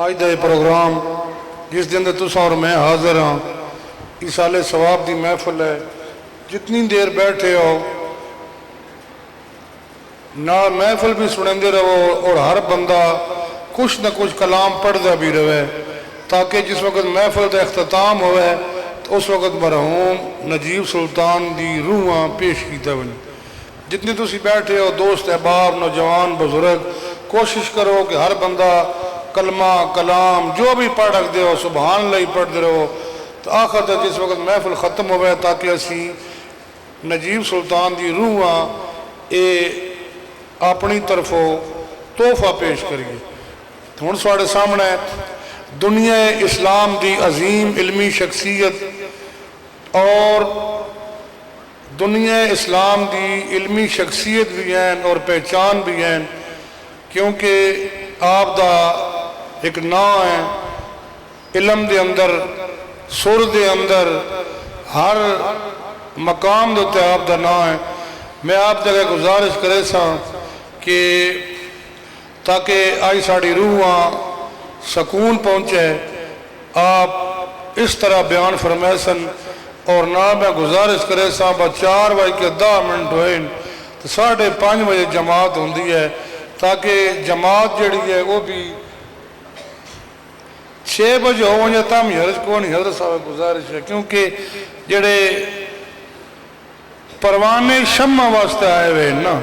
آج دا یہ پروگرام جس دن تساں اور میں حاضر ہاں ایصال ثواب دی محفل ہے. جتنی دیر بیٹھے ہو نہ محفل بھی سنندے رہو اور ہر بندہ کچھ نہ کچھ کلام پڑھتا بھی رہے تاکہ جس وقت محفل کا اختتام ہوئے تو اس وقت مرحوم نجیب سلطان دی روحاں پیش کیتا بنی. جتنے تسی بیٹھے ہو دوست احباب نوجوان بزرگ کوشش کرو کہ ہر بندہ کلمہ کلام جو بھی پڑھ رکھتے ہو سبحان اللہ ہی پڑھتے رہو تو آخر تک جس وقت محفل ختم ہوئے تاکہ اسی نجیب سلطان دی روحاں اپنی طرفوں تحفہ پیش کریے. ہن ساڈے سامنے دنیا اسلام دی عظیم علمی شخصیت اور دنیا اسلام دی علمی شخصیت بھی ہیں اور پہچان بھی ہیں کیونکہ آپ دا ایک نام ہے علم دے اندر سر دے اندر ہر مقام دے آپ دا نام ہے. میں آپ تک گزارش کرے سا کہ تاکہ آئی ساڑی روحاں سکون پہنچے آپ اس طرح بیان فرمائے سن اور نہ میں گزارش کرے سا با 4 بجے کے 10 منٹ ہوئے تو 5:30 بجے جماعت ہوندی ہے تاکہ جماعت جڑی ہے وہ بھی 6 بجے ہو جائے تم حرج کو نہیں. حضرت صاحب گزارش ہے کیونکہ جڑے پروانے شمع واسطے آئے ہوئے نا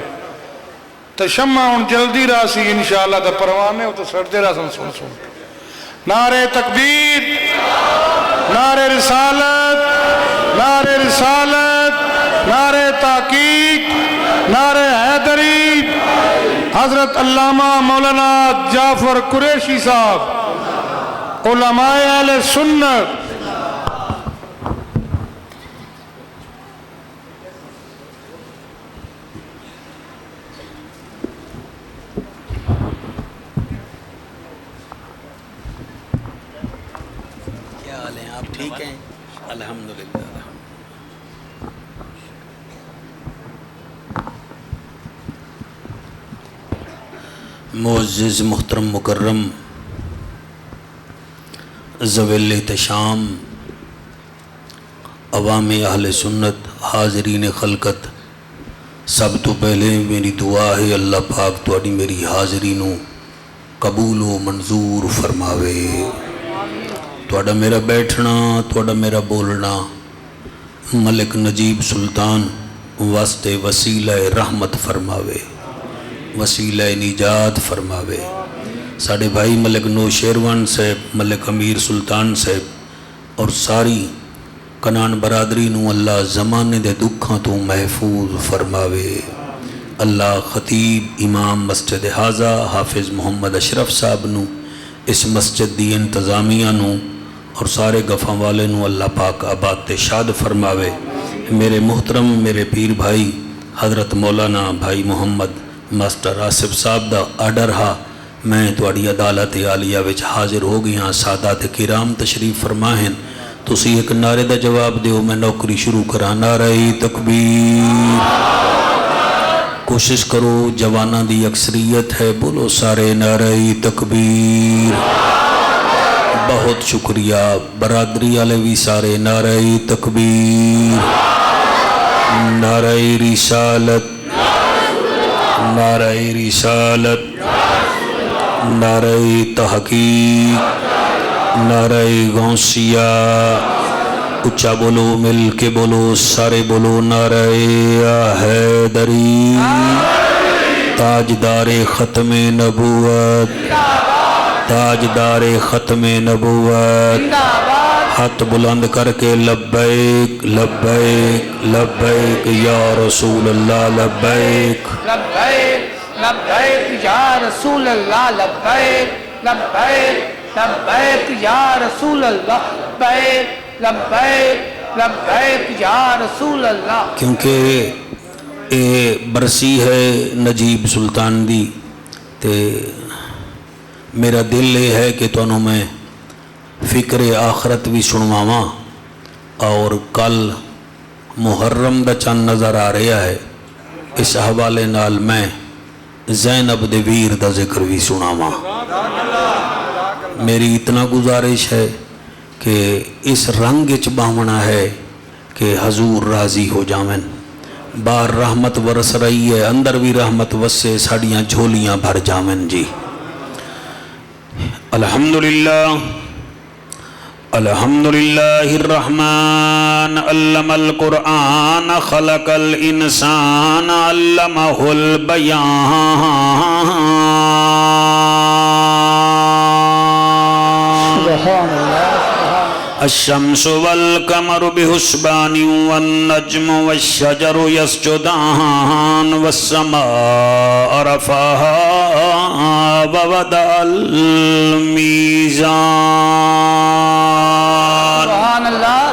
تو شمع ان جلدی راسی انشاءاللہ تو پروانے ہو تو سڑتے راسن سن نعرہ تکبیر نعرہ رسالت نعرہ رسالت نعرہ تحقیق نعرہ حیدری حضرت علامہ مولانا جعفر قریشی صاحب علماء اہل سنت. کیا حال ہیں آپ ٹھیک ہیں؟ الحمدللہ. معزز محترم مکرم ذوی احتشام عوام اہل سنت حاضرین خلقت سب تو پہلے میری دعا ہے اللہ پاک تواڈی میری حاضری نو قبول و منظور فرماوے. تواڈا میرا بیٹھنا تواڈا میرا بولنا ملک نجیب سلطان واسطے وسیلہ رحمت فرماوے وسیلہ نجات فرماوے. ساڑھے بھائی ملک نو شیروان صاحب ملک امیر سلطان صاحب اور ساری کنان برادری نو اللہ زمانے دے دکھاں تو محفوظ فرماوے. اللہ خطیب امام مسجد حاضہ حافظ محمد اشرف صاحب نو اس مسجد دی انتظامیہ نو اور سارے گفاں والے نو اللہ پاک آباد تے شاد فرماوے. میرے محترم میرے پیر بھائی حضرت مولانا بھائی محمد ماسٹر آصف صاحب دا آڈر ہا میں تواڈی عدالت عالیہ وچ حاضر ہو گیا. سادات کرام تشریف فرمائیں تسی ایک نعرے دا جواب دیو میں نوکری شروع کرا. نعرہ تکبیر. کوشش کرو جوانہ دی اکثریت ہے بولو سارے نعرہ تکبیر. بہت شکریہ برادری والے بھی سارے نعرہ تکبیر. نعرہ رسالت نعرہ رسالت نعرہ تحقیق نعرہ غوثیہ. اچھا بولو مل کے بولو سارے بولو نعرہ حیدری. تاجدار ختم نبوت تاجدار ختم نبوت. ہاتھ بلند کر کے لبیک لبیک لبیک یا رسول اللہ لبیک لبیک لبیک یا رسول اللہ لبیک لبیک لبیک یا رسول اللہ لبیک لبیک لبیک یا رسول اللہ. کیونکہ اے برسی ہے نجیب سلطان دی تے میرا دل یہ ہے کہ تونوں میں فکر آخرت بھی سنواواں اور کل محرم دا چند نظر آ رہا ہے اس حوالے نال میں زینب دے ویر دا ذکر بھی سناواں. میری اتنا گزارش ہے کہ اس رنگ چ باونا ہے کہ حضور راضی ہو جاون. باہر رحمت ورس رہی ہے، اندر بھی رحمت وسے، ساڑیاں جھولیاں بھر جاون جی. الحمدللہ الحمدللہ الرحمن علم القرآن خلق الانسان علمہ البیان. سبحان اللہ. الشمس والقمر بحسبان والنجم والشجر يسجدان والسماء رفعها ووضع الميزان. سبحان اللہ.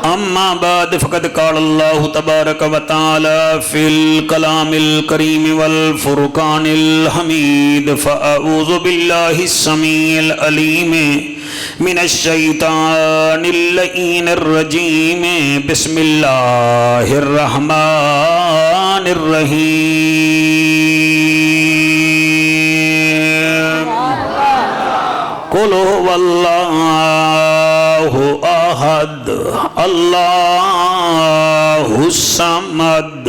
أما بعد فقد قال الله تبارك وتعالى في الكلام الكريم والفرقان الحميد. فأعوذ بالله السميع العليم من الشيطان اللعين الرجيم. بسم الله الرحمن الرحيم. قل هو الله أحد الله الصمد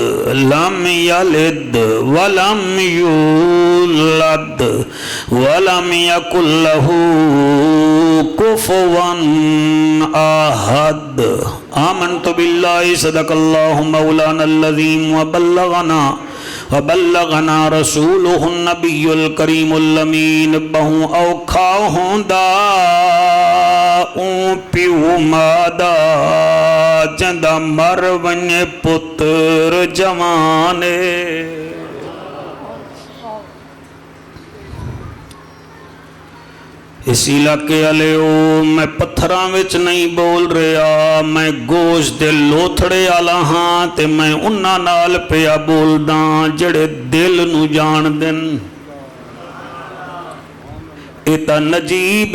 لم يلد ولم يولد ولم يكن له كفوا أحد. آمنت بالله صدق الله مولانا العظيم وبلغنا رسوله النبي الكريم الأمين. بہوں اوکھا ہوندا اون پیو مادا جندا مر ونجے پتر جوانے. اس علاقے والے میں پتھراں وچ نہیں بول رہا، میں گوشت دے لوتھڑے والا ہاں تے میں انہاں نال پیا بولدا جڑے دل نو جان دین. ایتا نجیب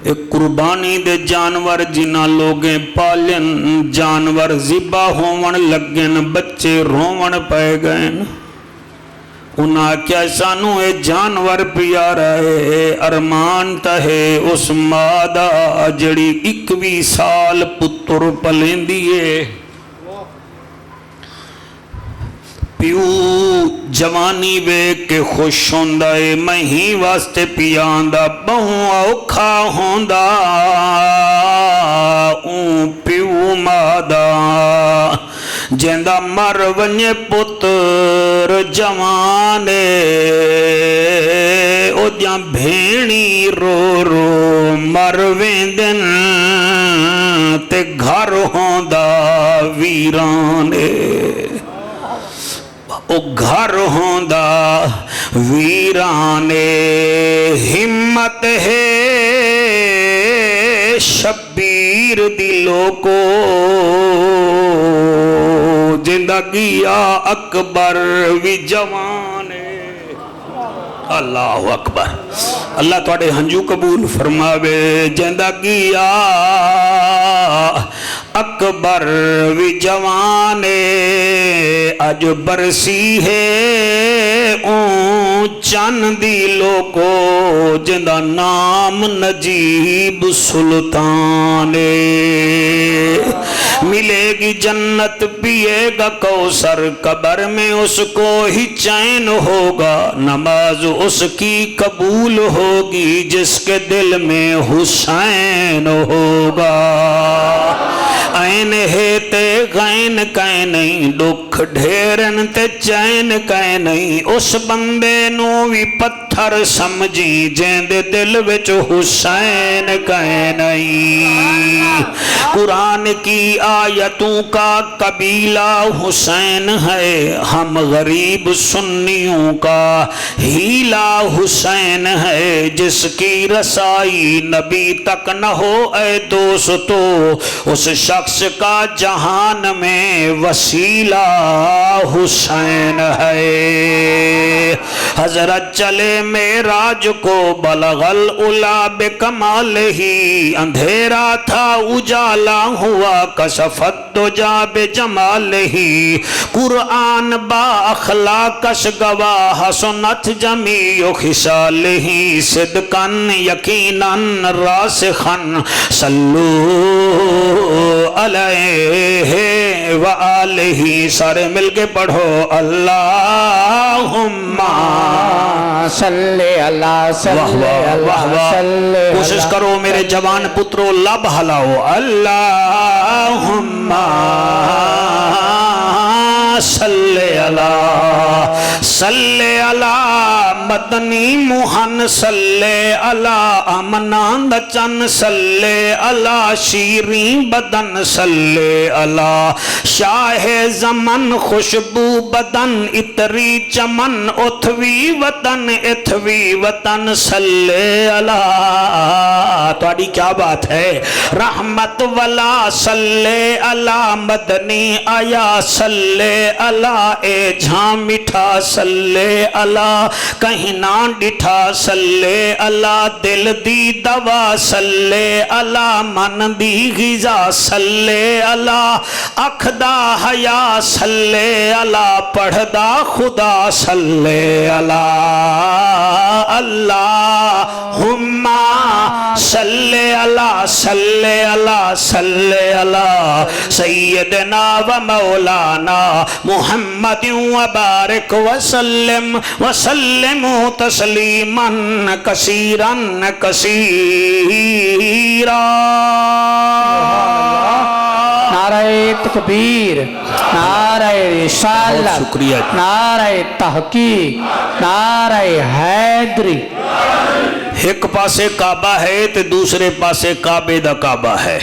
ایک قربانی دے جانور جنہ لوگیں پالن، جانور ذبح ہون لگن، بچے رون پے گئے. انہاں کیا سانو اے جانور پیارا ہے، ارمان تہے اس مادہ جڑی 21 سال پتر پلیندی ہے. پیو جوانی ویکھ کے خوش ہوندا ہے، میں ہی واسطے پیاندا بہوں اوکھا ہوندا اون پیو مادا جیندا مر ونجے پتر جوانے. او دیاں بھیڑی رو رو مر ویندن تے گھر ہوندا ویرانے. او گھر ہوندا ویرانے. ہمت ہے شبیر دلوں کو زندگیہ اکبر وی جوانے. اللہ اکبر. اللہ تواڈے ہنجو قبول فرماوے. زندگیہ اکبر وی جوانے اج برسی ہے اون چاندی لوکو جندا نام نجیب سلطانے. ملے گی جنت پیے گا کوثر، قبر میں اس کو ہی چین ہوگا. نماز اس کی قبول ہوگی جس کے دل میں حسین ہوگا. عین ہے تے غین کہیں نہیں، دکھ ڈھیرن تے چین کہیں نہیں. اس بندے نو بھی پتھر سمجھی جیندے دل وچ حسین کہیں نہیں. قرآن کی آیتوں کا قبیلہ حسین ہے، ہم غریب سنیوں کا ہیلا حسین ہے. جس کی رسائی نبی تک نہ ہو اے دوستو، اس شخص کا جہان میں وسیلہ حسین ہے. حضرت چلے معراج کو بلغ العلا بکمالہ، اندھیرا تھا اجالا مولا ہوا کشفت دجا بجمالہ قرآن با اخلاقش گواہ سنت جمیع خصالہ صدقاً یقیناً راسخاً صلو علیہ وآلہ سارے مل کے پڑھو اللہم صلی اللہ صلی اللہ صلی کوشش کرو میرے جوان پترو لب ہلاؤ اللہم صلی اللہ مدنی موہن صلی اللہ امنان دچن صلی اللہ شیرین بدن صلی اللہ شاہ زمن خوشبو بدن اتری چمن اتھوی وطن صلی اللہ تواڈی کیا بات ہے رحمت والا صلی اللہ مدنی آیا صلی اللہ اے جھاں مٹھا صلی اللہ کہیں نہ ڈٹھا صلی اللہ دل دی دوا صلی اللہ من دی غذا صلی اللہ اکھ دا حیا صلی اللہ پڑھدا خدا صلی اللہ اللہم صلی اللہ صلی اللہ صلی اللہ سیدنا و مولانا محمد وبارک وسلم تسلیما کثیرا کثیرا نعرہ تکبیر نعرہ رسالت شکریہ نعرہ تحقیق نعرہ حیدری ایک پاسے کعبہ ہے تے دوسرے پاسے کعبے دا کعبہ ہے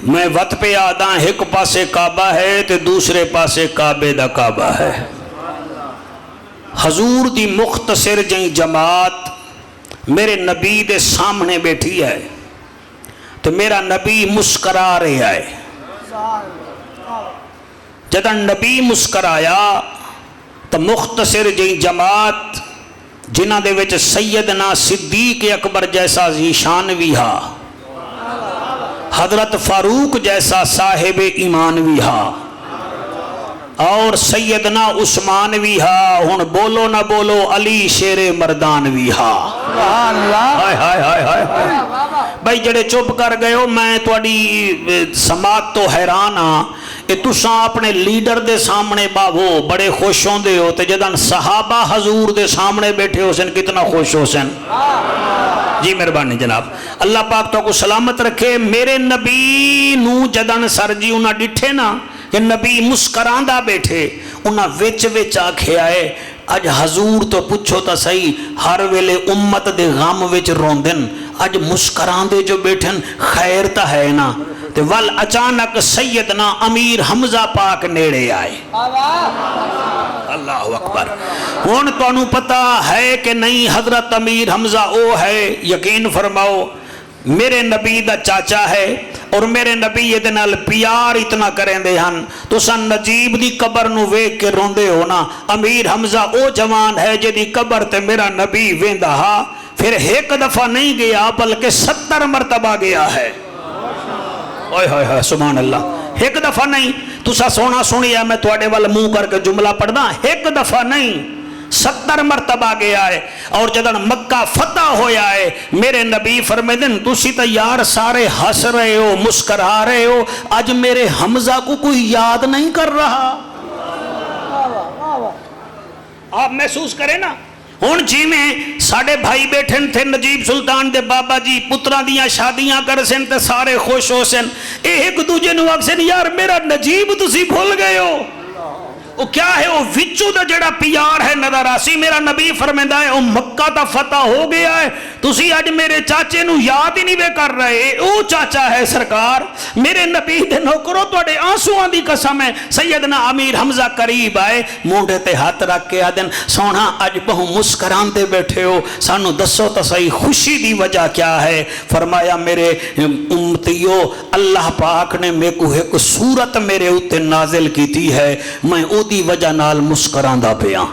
میں وط پہ آدھا ایک پاسے کعبہ ہے تے دوسرے پاسے کعبے دا کعبہ ہے حضور دی مختصر جائیں جماعت میرے نبی دے سامنے بیٹھی ہے تو میرا نبی مسکرا رہا ہے جدہ نبی مسکرایا تو مختصر جائیں جماعت جنہ دے وچ سیدنا صدیق اکبر جیسا ذیشان بھی ہا حضرت فاروق جیسا صاحب ایمان بھی ہا اور سیدنا عثمان بھی ہا ہن بولو نہ بولو علی شیر مردان بھی ہا ہائے ہائے ہائے ہائے بھائی جڑے چپ کر گئے ہو میں تواڈی سماعت تو حیران ہاں کہ تساں اپنے لیڈر دے سامنے باہو بڑے خوش ہوندے ہو تے جدن صحابہ حضور دے سامنے بیٹھے ہو سن کتنا خوش ہو سن جی مہربانی جناب اللہ پاک تو کو سلامت رکھے میرے نبی نو جدن سر جی انہاں ڈٹھے نا کہ نبی مسکراندہ بیٹھے انہاں وچ آکھے آئے اج حضور تو پوچھو تا صحیح ہر ویلے امت دے غم وچ روندن اج مسکراندے جو بیٹھن خیر تا ہے نا تے ول اچانک سیدنا امیر حمزہ پاک نیڑے آئے اللہ اکبر ہن تانوں پتہ ہے کہ نہیں حضرت امیر حمزہ او ہے یقین فرماؤ میرے نبی دا چاچا ہے اور میرے نبی یہ دنال پیار اتنا کریں دے ہن تو سن نجیب دی قبر نو ویک کے روندے ہونا امیر حمزہ او جوان ہے جدی قبر تے میرا نبی ویندہ ہا پھر ایک دفعہ نہیں گیا بلکہ 70 مرتبہ گیا ہے اوئے ہوئے ہوئے سبحان اللہ ایک دفعہ نہیں تسا سونا سنی ہے میں تواڈے وال منہ کر کے جملہ پڑھنا ایک دفعہ نہیں 70 مرتبہ گیا ہے اور جدن مکہ فتح ہویا ہے میرے نبی فرمیدن تسی تا یار سارے ہس رہے ہو مسکرا رہے ہو آج میرے حمزہ کو کوئی یاد نہیں کر رہا آپ محسوس کریں نا ہون جی میں ساڑھے بھائی بیٹھن تھے نجیب سلطان دے بابا جی پترہ دیاں شادیاں کر سن تے سارے خوش ہو سن ایک دوجہ نواق سن یار میرا نجیب تسی بھول گئے ہو وہ کیا ہے وہ وچو دا جڑا پیار ہے نظر آسی میرا نبی فرمیندہ ہے وہ مکہ تا فتح ہو گیا ہے تسی آج میرے چاچے نو یاد ہی نہیں بے کر رہے او چاچا ہے سرکار میرے نبی دے نوکرو توڑے آنسوان دی قسم ہے سیدنا امیر حمزہ قریب آئے مونڈے تے ہاتھ رکھ کے آدن سونا آج بہو مسکران دے بیٹھے ہو سانو دسو تا صحیح خوشی دی وجہ کیا ہے فرمایا میرے امتیو اللہ پاک نے میں کو ایک صورت میرے اوتے نازل کی تھی ہے میں او دی وجہ نال مسکران دا پیاں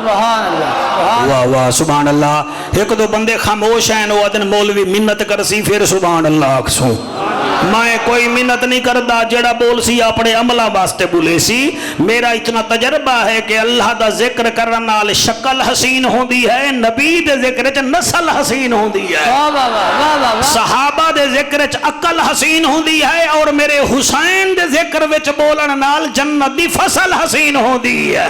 سبحان اللہ سبحان واہ واہ سبحان اللہ ایک دو بندے خاموش ہیں وہ ادن مولوی منت کرسی پھر سبحان اللہ اکسوں میں کوئی منت نہیں کردا جڑا بول سی اپنے عملہ واسطے بولے سی میرا اتنا تجربہ ہے کہ اللہ دا ذکر کرن نال شکل حسین ہوندی ہے نبی دے ذکر وچ نسل حسین ہوندی ہے واہ واہ واہ واہ واہ صحابہ دے ذکر وچ عقل حسین ہوندی ہے اور میرے حسین دے ذکر وچ بولن نال جنت دی فصل حسین ہوندی ہے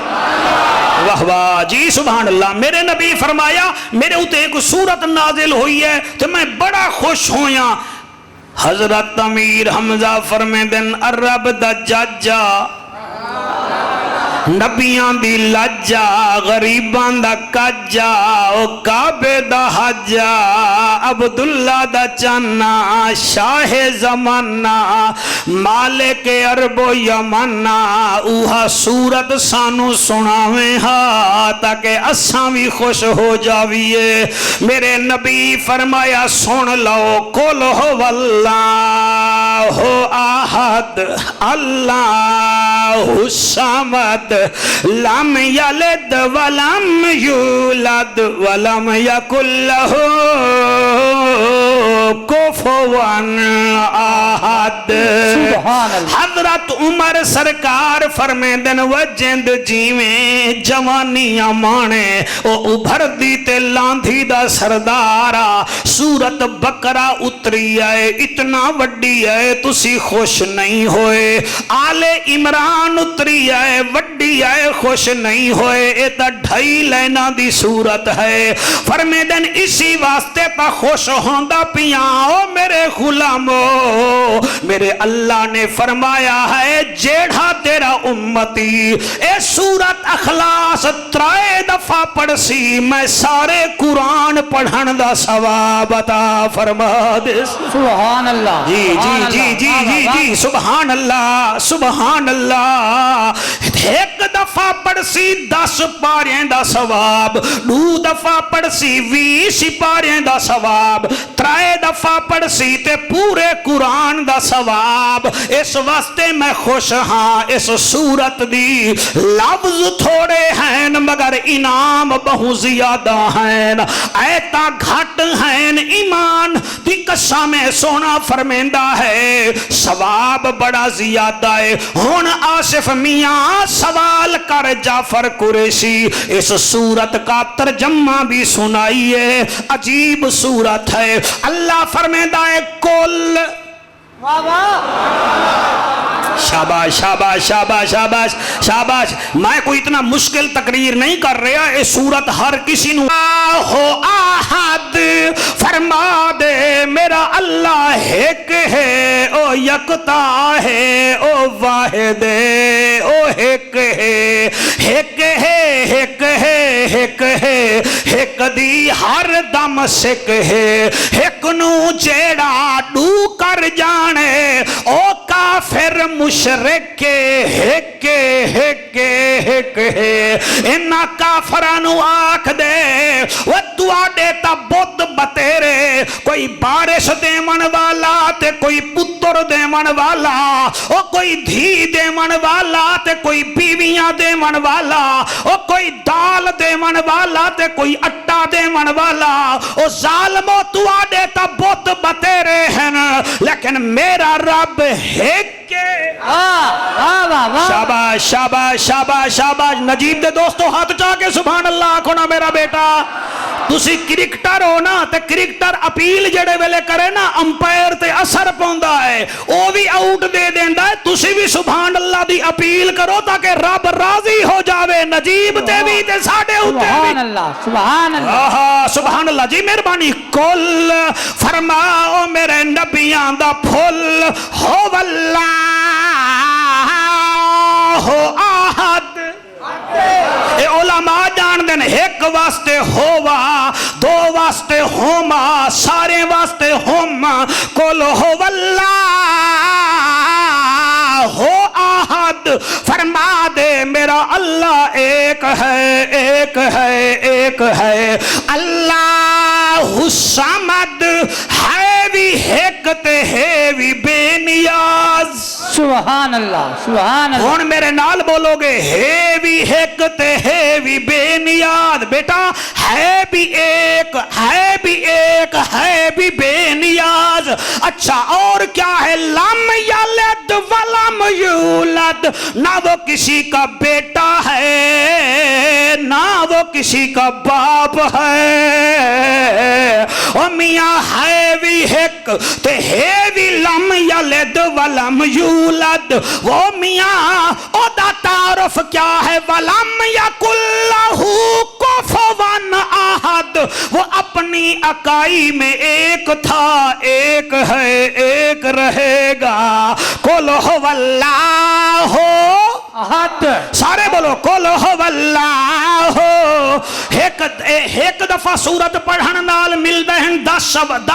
واہ واہ جی سبحان اللہ میرے نبی فرمایا میرے اوتے ایک سورت نازل ہوئی ہے تو میں بڑا خوش ہویا حضرت امیر حمزہ فرمیندن عرب دا جاجا نبیاں دی لجا غریبان دا کجا او کعبے دا حجا عبداللہ دا چانا شاہ زمانہ مالک عرب و یمانہ اوہا سورت سانو سناویں ہا تاکہ اساں بھی خوش ہو جاویے میرے نبی فرمایا سن لو قل هو اللہ احد اللہ الصمد لم یلد ولم یولد ولم یکن لہ کفوا احد سبحان اللہ حضرت عمر سرکار فرمیندن وجند جیویں جوانیاں مانے او ابھر دی تے لاندھی دا سردارا سورت بقرہ اتری ہے اتنا وڈی ہے تسی خوش نہیں ہوئے آل عمران اتری ہے وڈی ہے خوش نہیں ہوئے اے تا ڈھائی لینا دی صورت ہے فرمیدن اسی واسطے تا خوش ہوندہ پیاں میرے غلامو میرے اللہ نے فرمایا ہے جیڑھا تیرا امتی اے سورت اخلاص ترائے دفعہ پڑھ سی میں سارے قرآن پڑھن دا ثواب عطا فرما دے سبحان اللہ جی جی جی جی جی جی سبحان اللہ سبحان اللہ ایک دفعہ پڑھ سی 10 پاریں دا ثواب 2 دفعہ پڑھ سی 20 پاریں دا ثواب 3 دفعہ پڑھ سی تے پورے قرآن دا ثواب اس واسطے میں خوش ہاں اس سورت دی لفظ تھوڑے ہیں مگر انعام بہت زیادہ ہیں ایتا گھٹ ہیں ایمان دی قسم سونا فرمیندہ ہے ثواب بڑا زیادہ ہے ہون آصف میاں سوال کر جعفر قریشی اس سورت کا ترجمہ بھی سنائیے عجیب سورت ہے اللہ فرمیندہ ہے کل شاباش شاباش شاباش شاباش شاباش میں کوئی اتنا مشکل تقریر نہیں کر رہا یہ سورت ہر کسی نو ہو آہد فرما دے میرا اللہ ایک ہے او یکتا ہے او واحد ہے او ایک ہے ایک ہے ایک ہے ایک ہے ایک دی ہر دم سک ہے ایک نو جیڑا ڈو کر جانے او کافر مشرک ایک ایک ایک ہے انہا کافرانو آکھ دے وہ دعا دیتا بود بتیرے کوئی بارش دیمن والا تے کوئی پتر دیمن والا او کوئی دھی دیمن والا تے کوئی بیویاں دیمن والا او کوئی دال دیمن والا تے کوئی اٹا دیمن والا او ظالمو دعا دیتا بود بتیرے ہیں لیکن میرا رب ہے کہ شاباش شاباش شاباش شاباش نجیب دے دوستو ہاتھ چاہ کے سبحان اللہ آکھو نا میرا بیٹا تسی کرکٹر ہو نا تے کرکٹر اپیل جڑے ویلے کرے نا امپائر تے اثر پوندا ہے او بھی آؤٹ دے دیندا ہے تسی بھی سبحان اللہ دی اپیل کرو تاکہ رب راضی ہو جاوے نجیب تے بھی تے ساڑے ہوتے بھی سبحان اللہ سبحان اللہ سبحان اللہ جی مہربانی کل فرماؤ میرے نبیان دا پھل ہو واللہ ہو آہد اے علماء جان دن ایک واسطے ہوا 2 واسطے ہوما سارے واسطے ہوما کل ہو واللہ ہو آہد فرما دے میرا اللہ ایک ہے ایک ہے ایک ہے اللہ الصمد ہے بھی حکت ہے بھی بے نیاز سبحان اللہ سبحان اللہ ہن میرے نال بولو گے ہے بھی ایک تے ہے بھی بے نیاز بیٹا ہے بھی ایک ہے بھی ایک ہے بھی بے نیاز اچھا اور کیا ہے لم یلد ولم یولد نہ وہ کسی کا بیٹا ہے نہ وہ کسی کا باپ ہے او میاں ہے بھی ایک تے ہے بھی لم یلد ولم یولد وہ میاں او دا تعارف کیا ہے ولم یکن لہ کفوا احد وہ اپنی اکائی میں ایک تھا ایک ہے ایک رہے گا قل هو اللہ احد سارے بولو قل هو اللہ ایک دفعہ سورت پڑھن نال ملدے ہیں 10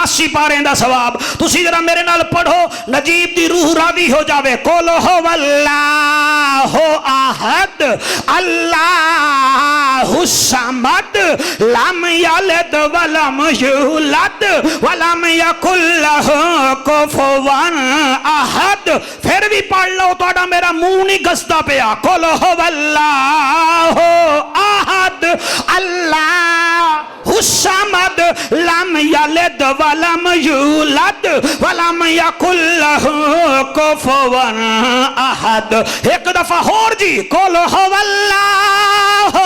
سپارے دا ثواب تسی ذرا میرے نال پڑھو نجیب دی روح راضی ہو جاوے قل هو اللہ احد اللہ الصمد لم یلد ولم یولد ولم یکن لہ کفوا احد پھر بھی پڑھ لو تہاڈا میرا منہ نہیں گسدا پیا قل هو اللہ احد اللہ الصمد لم یلد ولم یولد ولم یکن لہ کفوا احد ایک دفعہ اور جی قل هو اللہ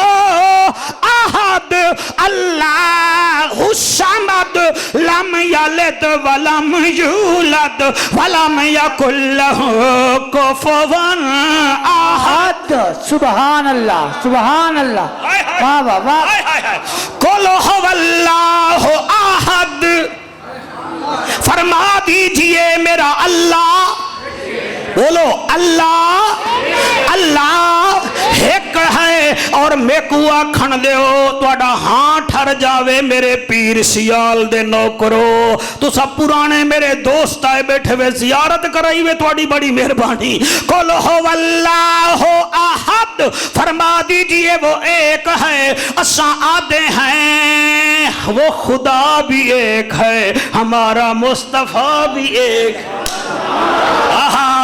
احد اللہ الصمد لم یلد ولم یولد ولم یکن لہ کفوا احد سبحان اللہ سبحان اللہ واہ واہ واہ قل هو اللہ احد فرما دیجئے میرا اللہ بولو اللہ اللہ ایک ہے اور میکوا کھن دیو تواڈا ہاں ٹھر جاوے میرے پیر سیال دے نوکرو تو سب پرانے میرے دوست آئے بیٹھے وے زیارت کرائی وے تواڈی بڑی مہربانی قل هو اللہ احد فرما دیجئے وہ ایک ہے اساں آدھے ہیں وہ خدا بھی ایک ہے ہمارا مصطفیٰ بھی ایک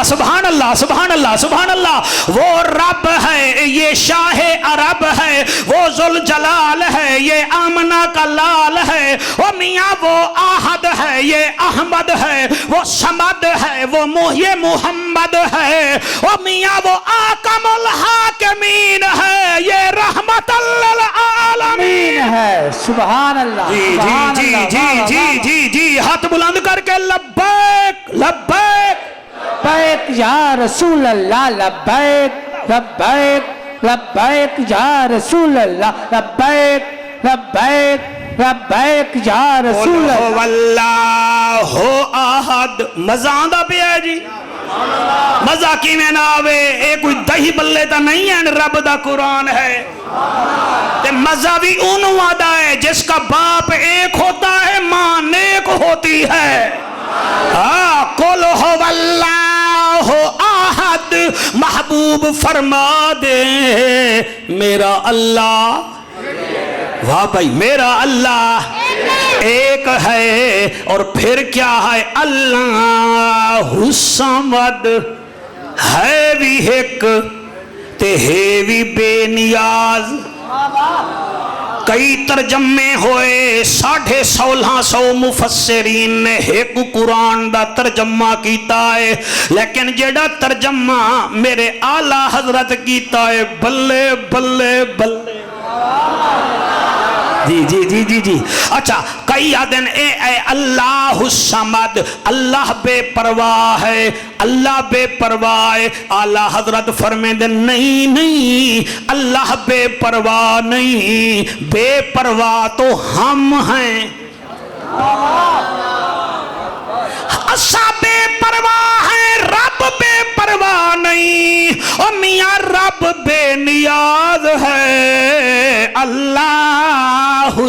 سبحان اللہ سبحان اللہ سبحان اللہ وہ رب ہے یہ شاہ عرب ہے وہ ذوالجلال ہے یہ آمنہ کا لال ہے وہ میاں وہ احد ہے یہ احمد ہے وہ صمد ہے وہ یہ محمد ہے وہ میاں وہ آکم الحاکمین ہے یہ رحمت للعالمین ہے سبحان اللہ جی جی جی جی جی جی جی ہاتھ بلند کر کے لبیک لبیک لبیک یا رسول اللہ لبیک لبیک لبیک یا رسول اللہ لبیک لبیک لبیک یا رسول اللہ اللہ احد مزہ آندا پیا ہے جی مزہ کی میں نہ آوے اے کوئی دہی بلے تا نہیں ہے رب دا قرآن ہے تے مزہ بھی انہوں آدھا ہے جس کا باپ ایک ہوتا ہے ماں نیک ہوتی ہے قل هو اللہ احد محبوب فرما دے میرا اللہ واہ بھائی میرا اللہ ایک ہے اور پھر کیا ہے اللہ الصمد ہے بھی ایک تے ہے بھی بے نیاز کئی ترجمے ہوئے 1650 مفسرین نے ایک قرآن دا ترجمہ کیتا ہے لیکن جیڑا ترجمہ میرے اعلیٰ حضرت کیتا ہے بلے بلے بلے جی جی جی جی جی اچھا کئی آدن اے اللہ الصمد اللہ بے پرواہ ہے اللہ بے پرواہ ہے اعلیٰ حضرت فرمائیں دے نہیں نہیں اللہ بے پرواہ نہیں بے پرواہ تو ہم ہیں اسا بے پرواہ ہیں رب بے پرواہ نہیں اور میاں رب بے نیاز ہے اللہ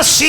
80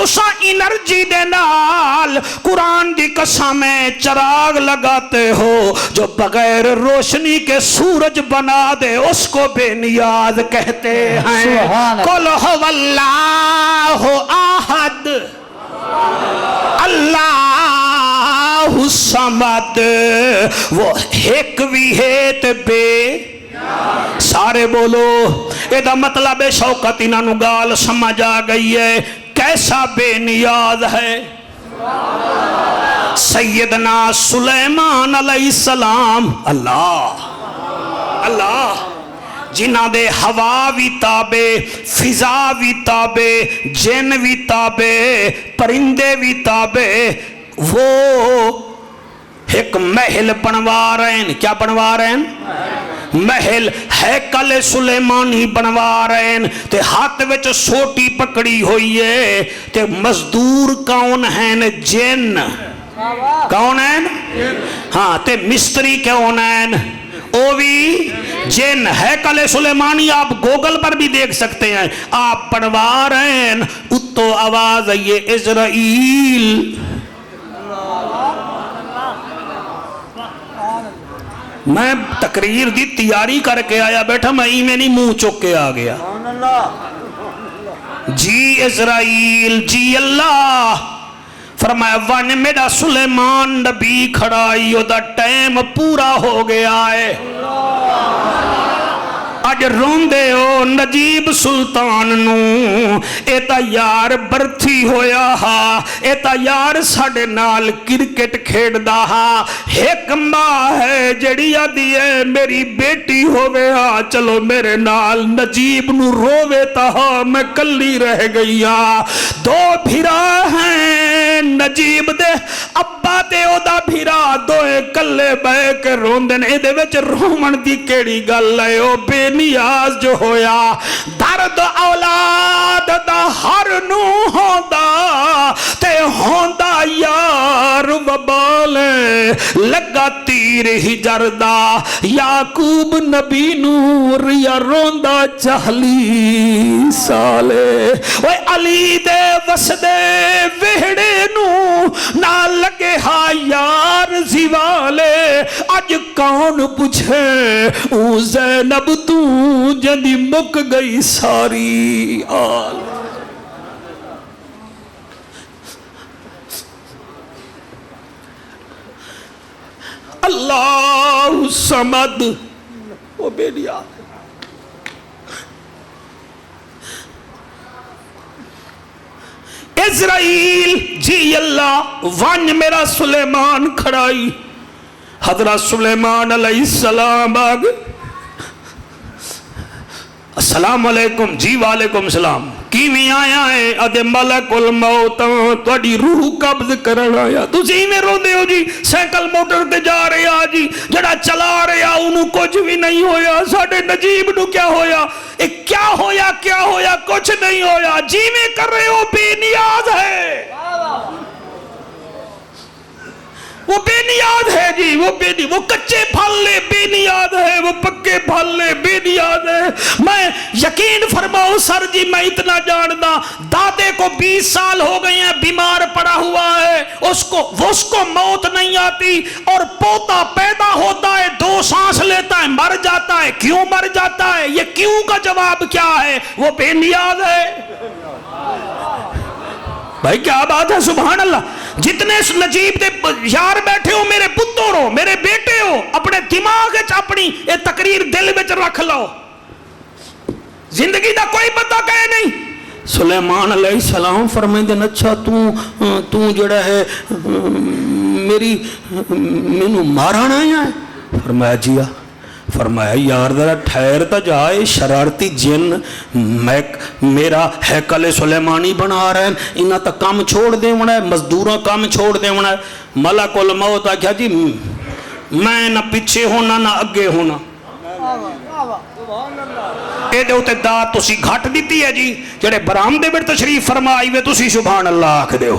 تسا انرجی دے نال قرآن دی قسم چراغ لگاتے ہو جو بغیر روشنی کے سورج بنا دے اس کو بے نیاز کہتے ہیں. قل هو اللہ احد اللہ الصمد. وہ ایک بھی ہے تے بے سارے بولو. اے دا مطلب ہے شوکت انہاں نو گال سمجھ آ گئی ہے. کیسا بے نیاز ہے سیدنا سلیمان علیہ السلام. اللہ اللہ جنہ دے ہوا بھی تابے، فضا بھی تابے، جن بھی تابے، پرندے بھی تابے. وہ ایک محل بنوا رہے ہیں. کیا بنوا رہے ہیں؟ محل ہیکل سلیمانی بنوا رہے ہیں. تے ہاتھ وچ سوٹی پکڑی ہوئی ہے. تے مزدور کون ہیں؟ جن. کون ہیں؟ ہاں. تے مستری کون ہیں؟ او بھی جن. ہیکل سلیمانی آپ گوگل پر بھی دیکھ سکتے ہیں. آپ بنوا رہے ہیں. اتو آواز ہے یہ اسرائیل. میں تقریر دی تیاری کر کے آیا بیٹھا، میں ہی میں نہیں منہ چک کے آ گیا. جی اسرائیل جی اللہ. فرمایا ون میرا سلیمان نبی کھڑائی او دا ٹائم پورا ہو گیا ہے. اج روندے ہو نجیب سلطان نو. اے تا یار برتھی ہویا ہا. اے تا یار ساڑے نال کرکٹ کھیڑ دا ہا. ایک ماں ہے جڑی آدھی ہے میری بیٹی ہوئے ہا چلو میرے نال. نجیب نو روے تا ہا میں کلی رہ گئی ہا. دو بھیرا ہیں نجیب دے ابا تے او دا بھیرا دوئے کلے بے کے روندن. اے دے وچ رومن دی کیڑی گل ہے؟ او بے نیاز جو ہویا. درد اولاد دا ہر نو ہوندا تے ہوندا یار وبال. لگا تیر ہی جردا یعقوب نبی نور یا روندا 40 سالے. اوے علی دے وسدے وہڑے نو نہ لگے ہا یار زیوالے. اج کون پوچھے او زینب تو جدی مک گئی ساری آل. اللہ صمد. وہ بے نیاز. اسرائیل جی اللہ ون میرا سلیمان کھڑائی. حضرت سلیمان علیہ السلام آگ. السلام علیکم. جی وعلیکم السلام. کیویں آیا ہے؟ ادے ملک الموت تہاڈی روح قبض کرن آیا. تسی میں روندے ہو جی سائیکل موٹر تے جا رہے آ جی جڑا چلا رہے آ انہوں کچھ بھی نہیں ہویا. ساڈے نجیب نو کیا ہویا؟ کیا ہویا کیا ہویا؟ کچھ نہیں ہویا. جی میں کر رہے ہو بے نیاز ہے. وہ بے نیاز ہے جی. وہ کچے پھل لے بے نیاز ہے. وہ پکے پھل لے بے نیاز ہے. میں یقین فرماؤ سر جی میں اتنا جاندا دادے کو 20 سال ہو گئے ہیں بیمار پڑا ہوا ہے. اس کو موت نہیں آتی اور پوتا پیدا ہوتا ہے 2 سانس لیتا ہے مر جاتا ہے. کیوں مر جاتا ہے؟ یہ کیوں کا جواب کیا ہے؟ وہ بے نیاز ہے. بھائی کیا بات ہے سبحان اللہ. جتنے نجیب دے یار بیٹھے ہو میرے پتر ہو میرے بیٹے ہو اپنے دماغ اپنی یہ تقریر دل وچ رکھ لو. زندگی دا کوئی پتہ کہے نہیں. سلیمان علیہ السلام فرمائیں اچھا تو جڑا ہے مینوں مارنا آیا ہے؟ فرمایا جی ہاں. فرمایا یار ذرا ٹھہر تا جائے. شرارتی جن میرا ہیکل سلیمانی بنا رہے ہیں. انہاں تا کام چھوڑ دے ہونا ہے. مزدوراں کام چھوڑ دے ہونا ہے. ملک الموت آکھیا جی میں نہ پیچھے ہونا نہ اگے ہونا. اے دے اوتے داد تسی گھٹ دیتی ہے جی. جڑے برآمدے وچ تشریف فرما آئی وے تسی سبحان اللہ آکھ دیو.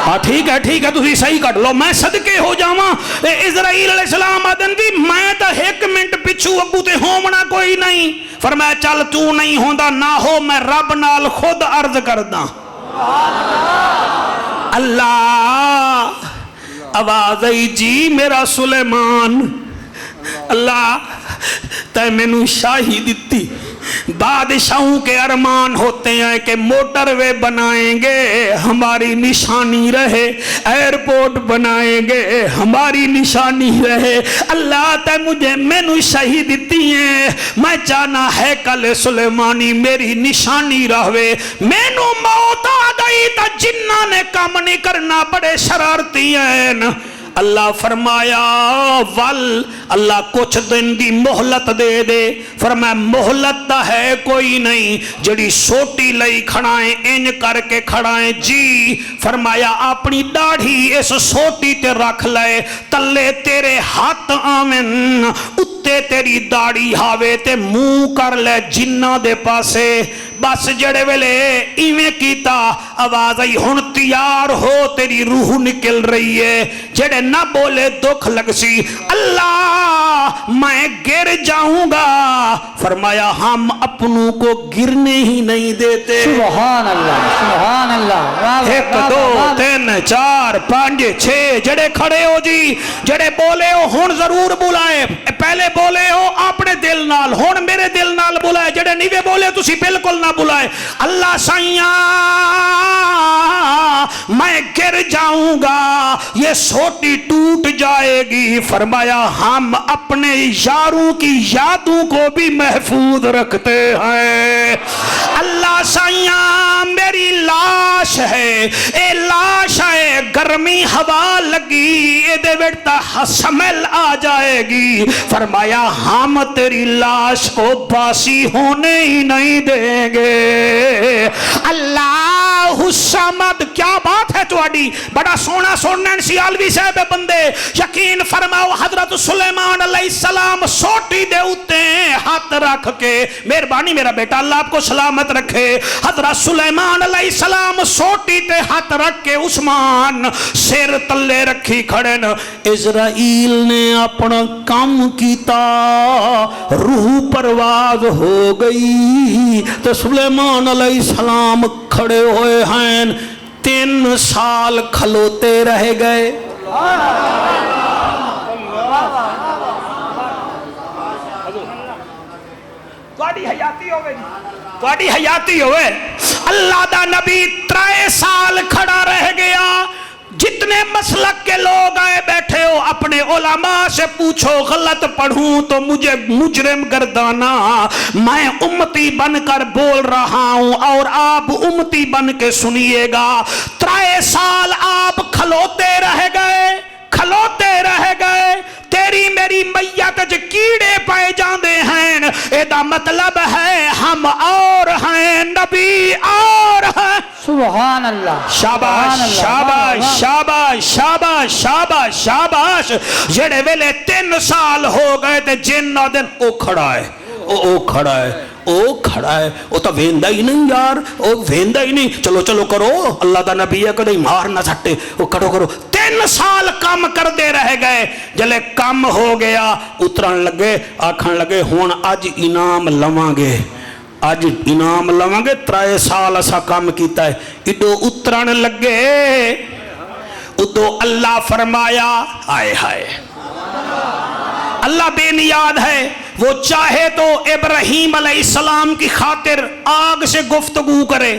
ہاں ٹھیک ہے تسی صحیح کٹ لو. میں صدقے ہو جاواں. اسرائیل علیہ السلام آدن دی میں تا 1 منٹ پچھو ابو تے ہومنا کوئی نہیں. فرمایا چل تو نہیں ہوندا نہ ہو میں رب نال خود عرض کردا. اللہ آواز آئی جی میرا سلیمان اللہ تے مینوں شاہی دتی بادشاہوں کے ارمان ہوتے ہیں کہ موٹر وے بنائیں گے ہماری نشانی رہے ایئرپورٹ بنائیں گے ہماری نشانی رہے اللہ تے مجھے مینوں شاہی دتی ہیں میں چاہنا ہے کل سلیمانی میری نشانی رہے مینوں موت آ گئی تا جنہ نے کام نہیں کرنا بڑے شرارتی ہیں اللہ فرمایا ول اللہ کچھ دن دی مہلت دے دے فرمایا مہلت تا ہے کوئی نہیں جڑی سوٹی لئی کھڑائیں انج کر کے کھڑائیں جی فرمایا اپنی داڑھی اس سوٹی تے رکھ لے تلے تیرے ہاتھ آمن اتے تیری داڑھی ہاوے تے منہ کر لے جنہ دے پاسے بس جڑے ویلے ایویں کیتا آواز آئی ہن تیار ہو تیری روح نکل رہی ہے جڑے نہ بولے دکھ لگ سی اللہ میں گر جاؤں گا فرمایا ہم اپنوں کو گرنے ہی نہیں دیتے سبحان اللہ سبحان اللہ ایک دو تین چار پانچ چھ جڑے کھڑے ہو جی جڑے بولے ہو ہن ضرور بلائے پہلے بولے ہو اپنے دل نال ہن میرے دل نال بلائے جڑے نیوے بولے تسی بالکل نہ بلائے اللہ سائیاں میں گر جاؤں گا یہ سوٹی ٹوٹ جائے گی فرمایا ہم اپنے یاروں کی یادوں کو بھی محفوظ رکھتے ہیں اللہ سائیاں میری لاش ہے اے لاش ہے گرمی ہوا لگی اے دے بیٹا سمیل آ جائے گی فرمایا ہم تیری لاش کو باسی ہونے ہی نہیں دیں گے اللہ الصمد کیا بات ہے تواڈی بڑا سونا سنن سیالوی صاحب بندے یقین فرماؤ حضرت سلیمان علیہ السلام سوٹی دے اتے ہاتھ رکھ کے مہربانی میرا بیٹا اللہ آپ کو سلامت رکھے حضرت سلیمان علیہ السلام سوٹی تے ہاتھ رکھ کے عثمان سر تلے رکھی کھڑن اسرائیل نے اپنا کام کیتا روح پرواز ہو گئی تو سلیمان علیہ السلام کھڑے ہوئے ہیں 3 سال کھلوتے رہ گئے تواڈی حیاتی ہوئے اللہ دا نبی 3 سال کھڑا رہ گیا جتنے مسلک کے لوگ آئے بیٹھے ہو اپنے علماء سے پوچھو غلط پڑھوں تو مجھے مجرم گردانا میں امتی بن کر بول رہا ہوں اور آپ امتی بن کے سنیے گا 3 سال آپ کھلوتے رہ گئے تیری میری میت جو کیڑے پائے جاندے ہیں ایدہ مطلب ہے ہم اور ہیں نبی اور ہیں سبحان اللہ شاباش شاباش شاباش شاباش شاباش شاباش جڑے ویلے 3 سال ہو گئے تے جنہ دن او کھڑا ہے او کھڑا ہے او تو ویندہ ہی نہیں یار او ویندہ ہی نہیں چلو کرو اللہ دا نبی ہے کدھے مار نہ سٹے او کرو 3 سال کام کر دے رہ گئے جلے کام ہو گیا اترن لگے آکھن لگے ہون آج انعام لواں گے 3 سال اسا کام کیتا ہے ادو اترن لگے ادو اللہ فرمایا آئے ہائے اللہ بے نیاد ہے وہ چاہے تو ابراہیم علیہ السلام کی خاطر آگ سے گفتگو کرے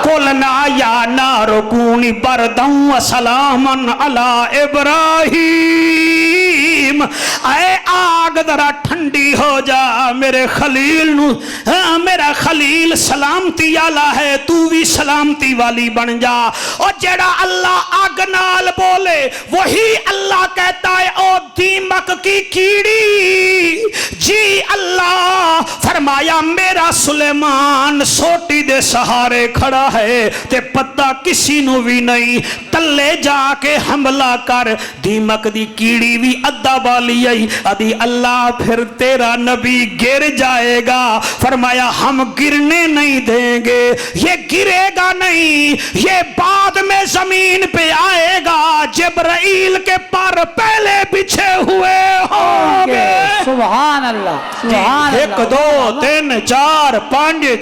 قُلْنَا يَا نَارُ كُونِي بَرْدًا وَسَلَامًا عَلَىٰ إِبْرَاهِيمَ اے آگ ذرا ٹھنڈی ہو جا میرے خلیل میرا خلیل سلامتی والا ہے تو بھی سلامتی والی بن جا اور جڑا اللہ آگ نال بولے وہی اللہ کہتا ہے او دیمک کی کیڑی جی اللہ فرمایا میرا سلیمان سوٹی دے سہارے کھڑا ہے تے پتہ کسی نو بھی نہیں تلے جا کے حملہ کر دیمک دی کیڑی بھی ادھا والی آئی ادھی اللہ پھر تیرا نبی گر جائے گا فرمایا ہم گرنے نہیں دیں گے یہ گرے گا نہیں یہ بعد میں زمین پہ آئے گا جبرائیل کے پر پہلے بچھے ہوئے ہوں گے سبحان اللہ سبحان اللہ 1 2 3 4 5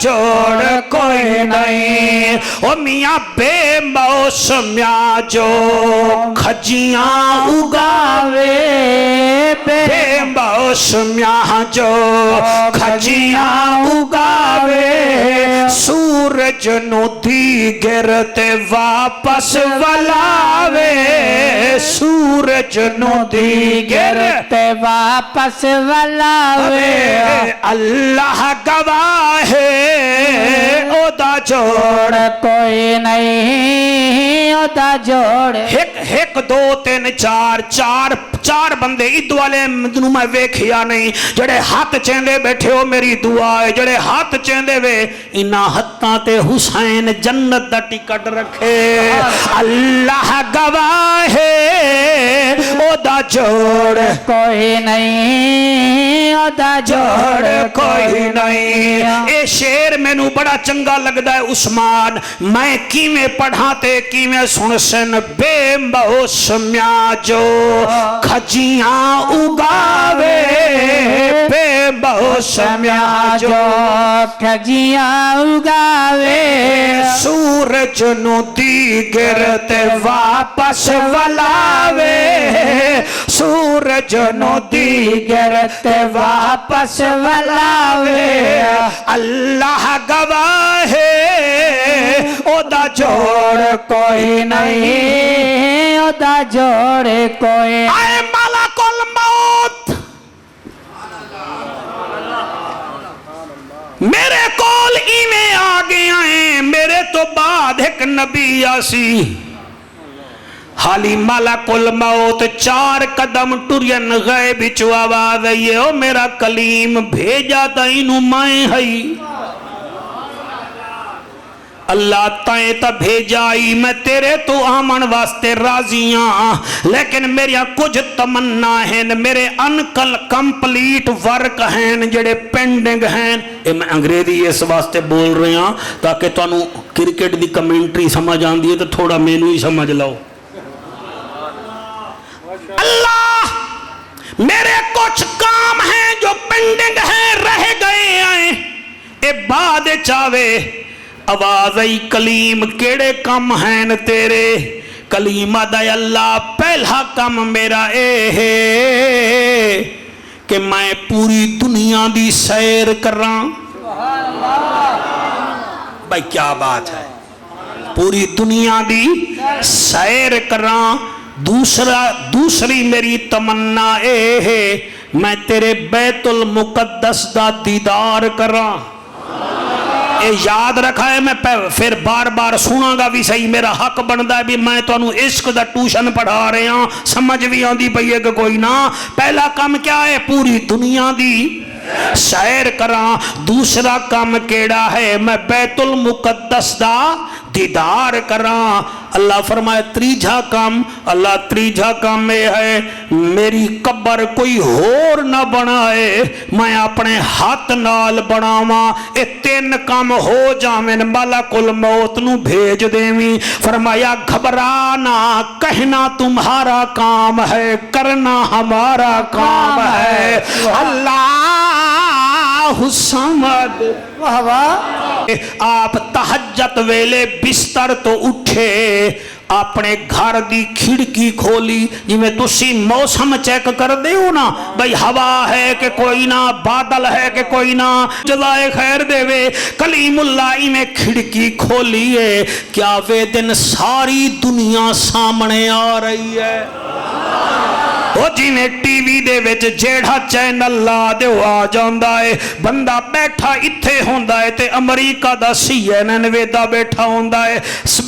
جوڑ کوئی نہیں او میاں بے موسمیاں جو کھجیاں اگاوے بے موسمیاں جو کھجیاں اگاوے سورج نو دیگر تے واپس ولاوے سورج نو دیگر تے واپس ولاوے اللہ گواہ ہے او دا جوڑ کوئی نہیں او دا جوڑ ایک دو تین چار بندے عید والے نوں میں ویکھیا نہیں جڑے ہاتھ چیندے بیٹھے ہو میری دعا ہے جڑے ہاتھ چیندے وے انہاں ہتھاں تے حسین جنت دا ٹکٹ رکھے اللہ گواہ ہے او دا جوڑ کوئی نہیں او دا جوڑ کوئی نہیں اے شعر مینوں بڑا چنگا لگدا ہے عثمان میں کیویں پڑھاں تے کیویں سن سن بے موسمیاں جو کھجیاں اگاوے بے موسمیاں جو کھجیاں اگاوے سورج نو دیگر تے واپس ولاوے سورج نو دیگر تے واپس ولاوے اللہ گواہ ہے او دا جوڑ کوئی نہیں او دا جوڑ کوئی اے ملک الموت میرے کول ایویں آ گیا ہیں میرے تو بعد ایک نبی آسی حالی ملک الموت 4 قدم ٹرین غیب چو آواز آئیے او میرا کلیم بھیجا تا انہوں میں ہئی اللہ تائیں تا بھیجائی میں تیرے تو آمن واسطے راضیاں لیکن میری کچھ تمنا ہیں میرے انکل کمپلیٹ ورک ہیں جڑے پینڈنگ ہیں اے میں انگریزی اس واسطے بول رہے ہیں تاکہ تو انہوں کرکٹ دی کمنٹری سمجھ آن دیئے تو تھوڑا مینو ہی سمجھ لاؤ اللہ میرے کچھ کام ہیں جو پینڈنگ ہیں رہ گئے ہیں اے بعد چاہوے آواز ای کلیم کیڑے کم ہیں تیرے کلیم آدھا اللہ پہلا کم میرا اے ہے کہ میں پوری دنیا دی سیر کر رہا بھائی کیا بات ہے پوری دنیا دی سیر کر رہا دوسری میری تمنا اے ہے میں تیرے بیت المقدس دا دیدار کر رہا اے یاد رکھا ہے میں پھر بار بار سنا گا بھی صحیح میرا حق بندا ہے بھی میں تو انہوں عشق دا ٹیوشن پڑھا رہے ہاں سمجھ بھی آندی پئیے کہ کوئی نہ پہلا کام کیا ہے پوری دنیا دی سیر کراں دوسرا کام کیڑا ہے میں بیت المقدس دا دیدار کراں اللہ فرمائے تریجھا کام اللہ تریجھا کام میں ہے میری قبر کوئی ہور نہ بنائے میں اپنے ہاتھ نال بناواں اے 3 کام ہو جاویں ملک الموت نو بھیج دیویں فرمایا گھبرانا کہنا تمہارا کام ہے کرنا ہمارا کام ہے اللہ سمد آپ تہجد ویلے بستر تو اٹھے اپنے گھر دی کھڑکی کھولی جی میں تسی موسم چیک کر دے ہو نا بھئی ہوا ہے کہ کوئی نہ بادل ہے کہ کوئی نہ جزائے خیر دے وے کلیم اللہ میں کھڑکی کھولی ہے کیا وہ دن ساری دنیا سامنے آ رہی ہے وہ جی نے ٹی وی دے وچ جیڑا چینل لا دے آ جاندا ہے بندہ بیٹھا اتھے ہوندا ہے تے امریکہ دا CNN ویدا بیٹھا ہوندا ہے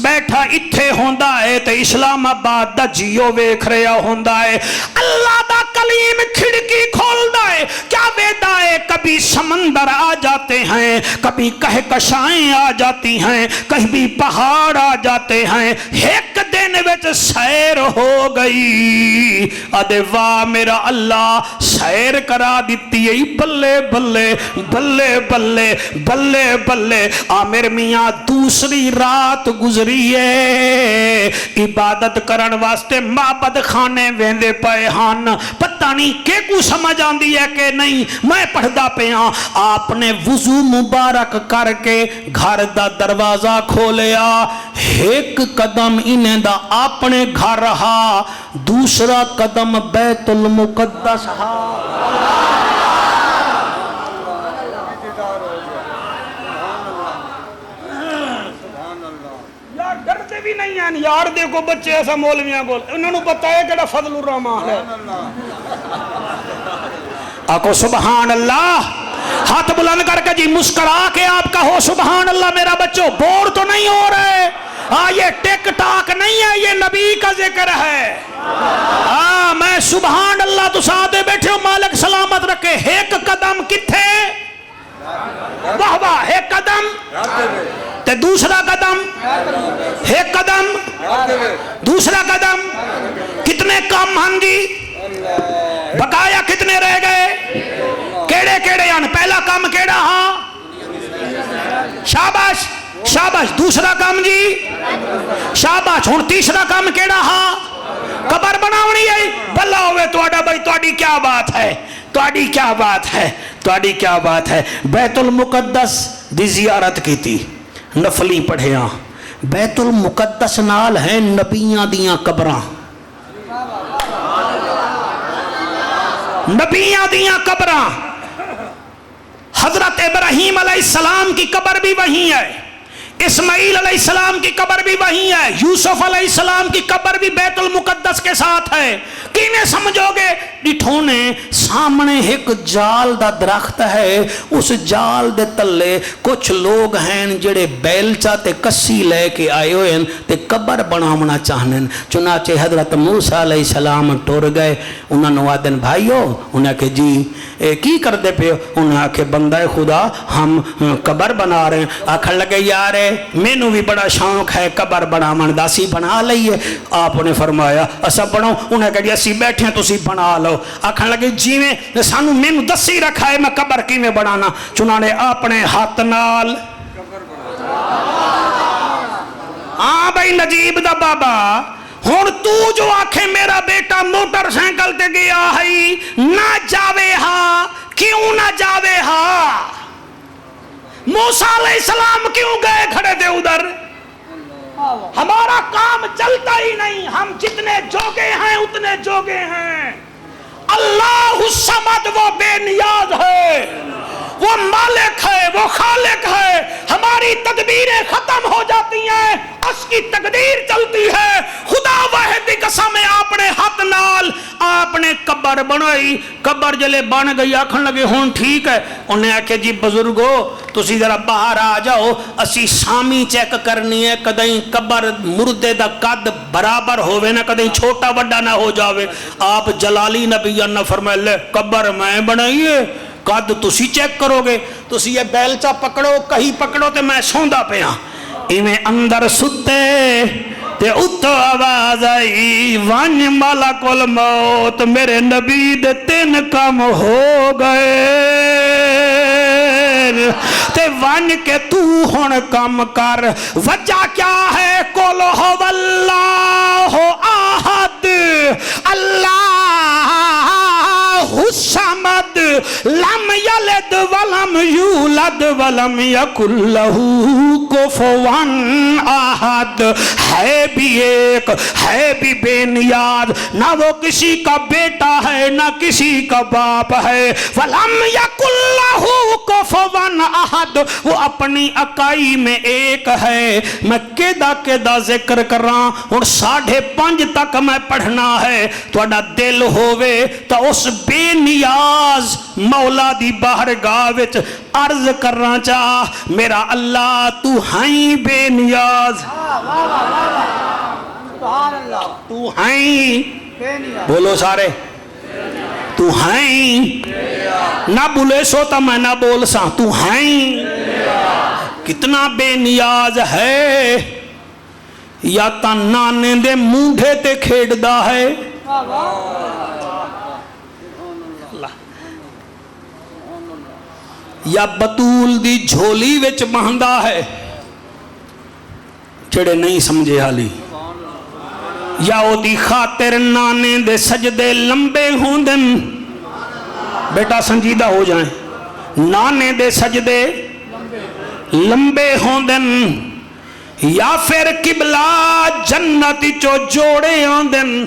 بیٹھا اتھے ہوندا ہے تے اسلام آباد دا جیو ویکھ رہا ہوندا ہے اللہ دا کلیم کھڑکی کھولدا ہے کیا ویدا ہے کبھی سمندر آ جاتے ہیں کبھی کہکشائیں آ جاتی ہیں کبھی پہاڑ آ جاتے ہیں ایک دن دن وچ سیر ہو گئی ادے واہ میرا اللہ سیر کرا دیتی ہے بلے بلے بلے بلے بلے بلے عامر میاں دوسری رات گزری ہے عبادت کرن واسطے معبد خانے ویندے پئے ہن پتہ نہیں کہ کو سمجھ آندی ہے کہ نہیں میں پڑھدا پیا آپ نے وضو مبارک کر کے گھر دا دروازہ کھولیا ایک قدم انہیں دا اپنے گھر رہا دوسرا قدم بیت المقدس ہا یار ڈرتے بھی نہیں ہیں یار دیکھو بچے ایسا مولویاں بول انہوں نے بتایا کہ فضل الرحمان ہے آکو سبحان اللہ ہاتھ بلند کر کے جی مسکرا کے آپ کہو سبحان اللہ میرا بچوں بور تو نہیں ہو رہے یہ ٹک ٹاک نہیں ہے یہ نبی کا ذکر ہے میں سبحان اللہ تو ساتھ بیٹھے ہو مالک سلامت رکھے ایک قدم کتھے واہ واہ ایک قدم تے دوسرا قدم ایک قدم دوسرا قدم کتنے کام ہم جی بقایا کتنے رہ گئے کیڑے کیڑے یعنی پہلا کام کیڑا ہاں شاباش شاباش دوسرا کام جی شاباش ہن تیسرا کام کیڑا ہاں قبر بناونی ہے بھلا ہوئے تواڈا بھائی تواڈی کیا بات ہے تواڈی کیا بات ہے تواڈی کیا بات ہے بیت المقدس دی زیارت کیتی نفلی پڑھیاں بیت المقدس نال ہیں نبیاں دیاں قبراں نبیاں دیاں قبراں حضرت ابراہیم علیہ السلام کی قبر بھی وہیں ہے اسماعیل علیہ السلام کی قبر بھی وہیں ہے یوسف علیہ السلام کی قبر بھی بیت المقدس کے ساتھ ہے کینے سمجھو گے ڈٹھونے سامنے ایک جال دا درخت ہے اس جال دے تلے کچھ لوگ ہیں جڑے بیلچا تے کسی لے کے آئے ہوئے ہیں تے قبر بناونا چاہنے چنانچہ حضرت موسیٰ علیہ السلام ٹور گئے انہوں نے وعدن بھائیو انہوں کہ جی کی کر دے پہ انہوں کہ بندہ خدا ہم قبر بنا رہے ہیں آکھر لگے یارے میں نو بھی بڑا شوق ہے قبر بنا من داسی بنا لئیے آپ نے فرمایا اسا بناؤ انہیں کہا اسی بیٹھے ہیں تو اسی بنا لو آکھن لگے جی میں سانو میں نو دسی رکھا ہے میں قبر کی میں بنانا چنانے اپنے ہاتھ نال بھائی نجیب دا بابا ہون تو جو آنکھیں میرا بیٹا موٹر سینکل تے گیا ہے نہ جاوے ہاں کیوں نہ جاوے ہاں موسیٰ علیہ السلام کیوں گئے کھڑے تھے ادھر ہمارا کام چلتا ہی نہیں ہم جتنے جوگے ہیں اتنے جوگے ہیں اللہ الصمد وہ بے نیاز ہے وہ مالک ہے وہ خالق ہے ہماری تدبیریں ختم ہو جاتی ہیں اس کی تقدیر چلتی ہے خدا واحد کی قسم ہے آپ نے ہاتھ نال آپ نے قبر بنائی قبر جلے بن گئی آکھن لگے ہون ٹھیک ہے انہیں آکھے جی بزرگو تسی ذرا باہر آ جاؤ اسی سامی چیک کرنی ہے کدیں قبر مردے دا قد برابر ہوئے نہ کدیں چھوٹا بڑا نہ ہو جاوے آپ جلالی نبی نے فرمائے لے قبر میں بنائیے قد تسی چیک کرو گے تسی یہ بیلچا پکڑو کہیں پکڑو تے میں سوندا پہ ہاں ایویں اندر ستے تے اتو آواز آئی وان ملک الموت میرے نبی دے 3 کام ہو گئے تے وان کے تو ہن کام کر وجہ کیا ہے قل هو اللہ احد اللہ الصمد لم یلد ولم یولد ولم یکن لہ کفوا احد ہے بھی ایک ہے بھی بے نیاز نہ وہ کسی کا بیٹا ہے نہ کسی کا باپ ہے ولم یکن لہ کفوا احد وہ اپنی اکائی میں ایک ہے میں کیدا ذکر کر رہا اور 5:30 تک میں پڑھنا ہے تھوڑا دل ہووے تو اس بے نیاز مولا دی بارگاہ وچ عرض کرنا چاہ میرا اللہ تو ہیں بے نیاز تو ہیں بولو سارے تو ہیں نہ بولے سو تا میں نہ بول سا تو ہیں کتنا بے نیاز ہے یا تا نانے دے مونڈھے تے کھیڑدا ہے یا بطول دی جھولی وچ بہندا ہے جڑے نہیں سمجھے حالی یا او دی خاطر نانے دے سجدے لمبے ہوندن بیٹا سنجیدہ ہو جائیں نانے دے سجدے لمبے ہوندن یا پھر قبلہ جنتی چو جوڑے ہوندن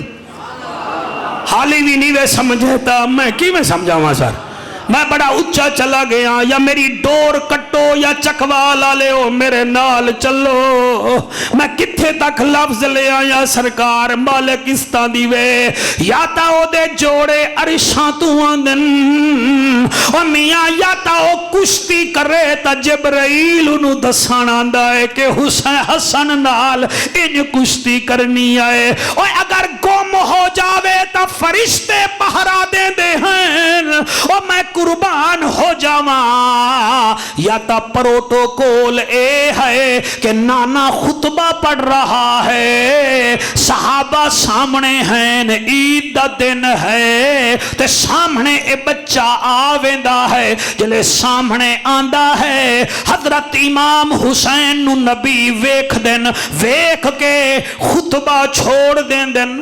حالی بھی نہیں وے سمجھتا میں کی میں سمجھا ہوں سر میں بڑا اچھا چلا گیا یا میری ڈور کٹو یا چکوالا لے ہو میرے نال چلو میں کتھے تک لفظ لے آیا سرکار مالک استان دیوے یا تا او دے جوڑے عرشاں تو آندن او میاں یا تا او کشتی کرے تا جبرائیل انہوں دسان آندہ ہے کہ حسین حسن نال ان کشتی کرنی آئے او اگر گم ہو جاوے تا فرشتے پہرا دے دے ہیں او میں قربان ہو جاواں یا تا پروٹوکول اے ہے کہ نانا خطبہ پڑھ رہا ہے صحابہ سامنے ہیں عید دا دن ہے تے سامنے اے بچہ آویندا ہے جلے سامنے آندا ہے حضرت امام حسین نو نبی ویکھ دن ویکھ کے خطبہ چھوڑ دین دن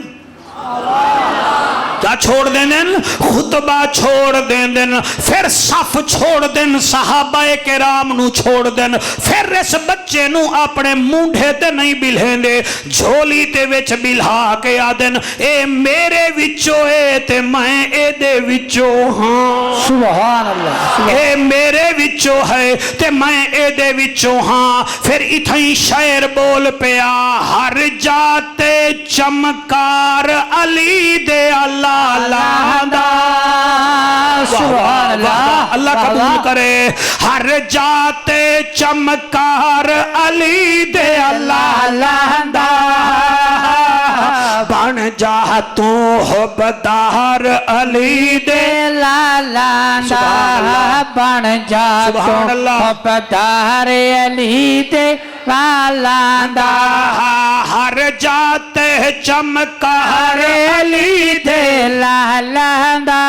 کیا چھوڑ دیں دن خطبہ چھوڑ دیں دن پھر صف چھوڑ دن صحابہ کرام نو چھوڑ دن پھر اس بچے نو اپنے مونڈھے تے نہیں بلھیں دے جھولی تے وچ بلھا کے آدن اے میرے وچو اے تے میں اے دے وچو ہاں سبحان اللہ اے میرے وچو ہے تے میں اے دے وچو ہاں پھر اتھائیں شعر بول پیا ہر جاتے چمکار علی دے اللہ لاندا سبحان اللہ اللہ قبول کرے ہر جاتے چمکار علی دے اللہ لاندا بن جا تو حبدار علی دے لالاندا بن جا تو حبدار علی دے لالاندا ہر جاتے چمکار علی دے لالاندا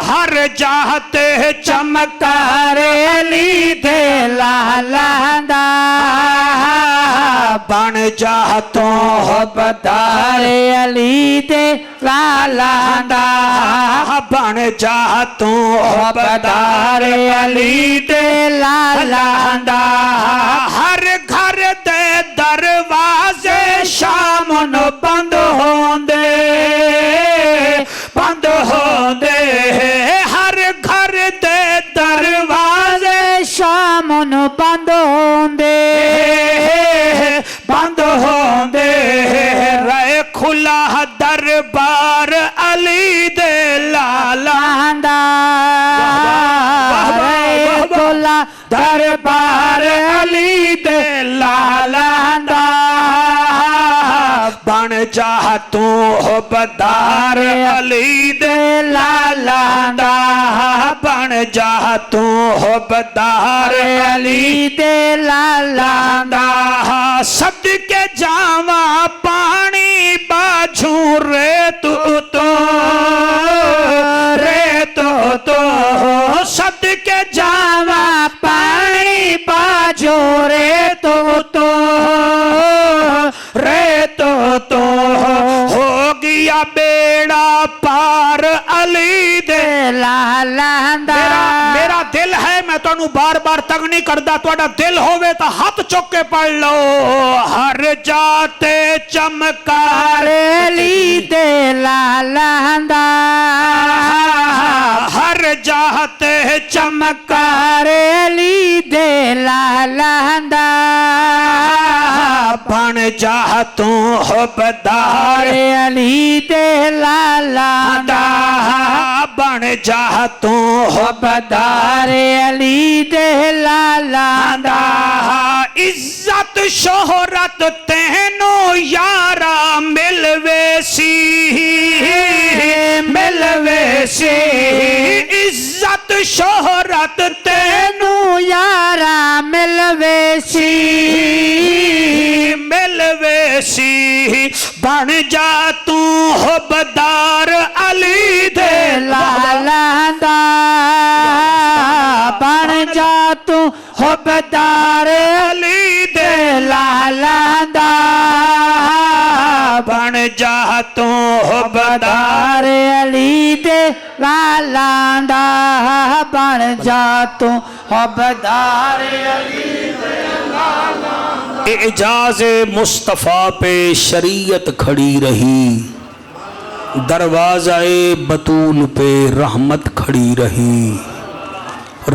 ہر جاتے چمکار علی دے لالاندا بن جا تو حبدار علی دے لالاندا بن جا تو حبدار علی دے لالاندا ہر گھر دے دروازے شام نو بند ہوندے بند ہوندے ہر گھر دے دروازے شام نو بند ہوندے بند ہوندے رہے کھلا دربار علی دے لالاندا رہے کھلا دربار علی دے لالاندا بن جا تو حبدار علی دے لالاندا بن جا تو حبدار علی دے لالاندا صدقے جاواں پانی باجھوں ریت تو صدقے جاواں پانی باجھوں ریت تو ہو گیا بیڑا پار علی دے لالاندا میرا دل ہے میں تو انہوں بار بار تنگ نہیں کردا توڑا دل ہوئے تا ہاتھ چوکے پڑھ لو ہر جاتے چمکار علی دے لالاندا ہر جاتے چمکار علی دے لالاندا بن جا تو حبدار علی دے لالاندا بن جا تو حبدار علی دے لالاندا عزت شہرت تینوں یارا ملویسی عزت شہرت تینوں یارا ملویسی مل ویسی بن جا تو حبدار علی دے لالاں دا بن جا تو حبدار علی دے لالاں دا بن جا تو حبدار علی دے لالاں دا بن جا تو حبدار علی دے لالاں دا۔ اعجاز مصطفیٰ پہ شریعت کھڑی رہی، دروازہ بطول پہ رحمت کھڑی رہی،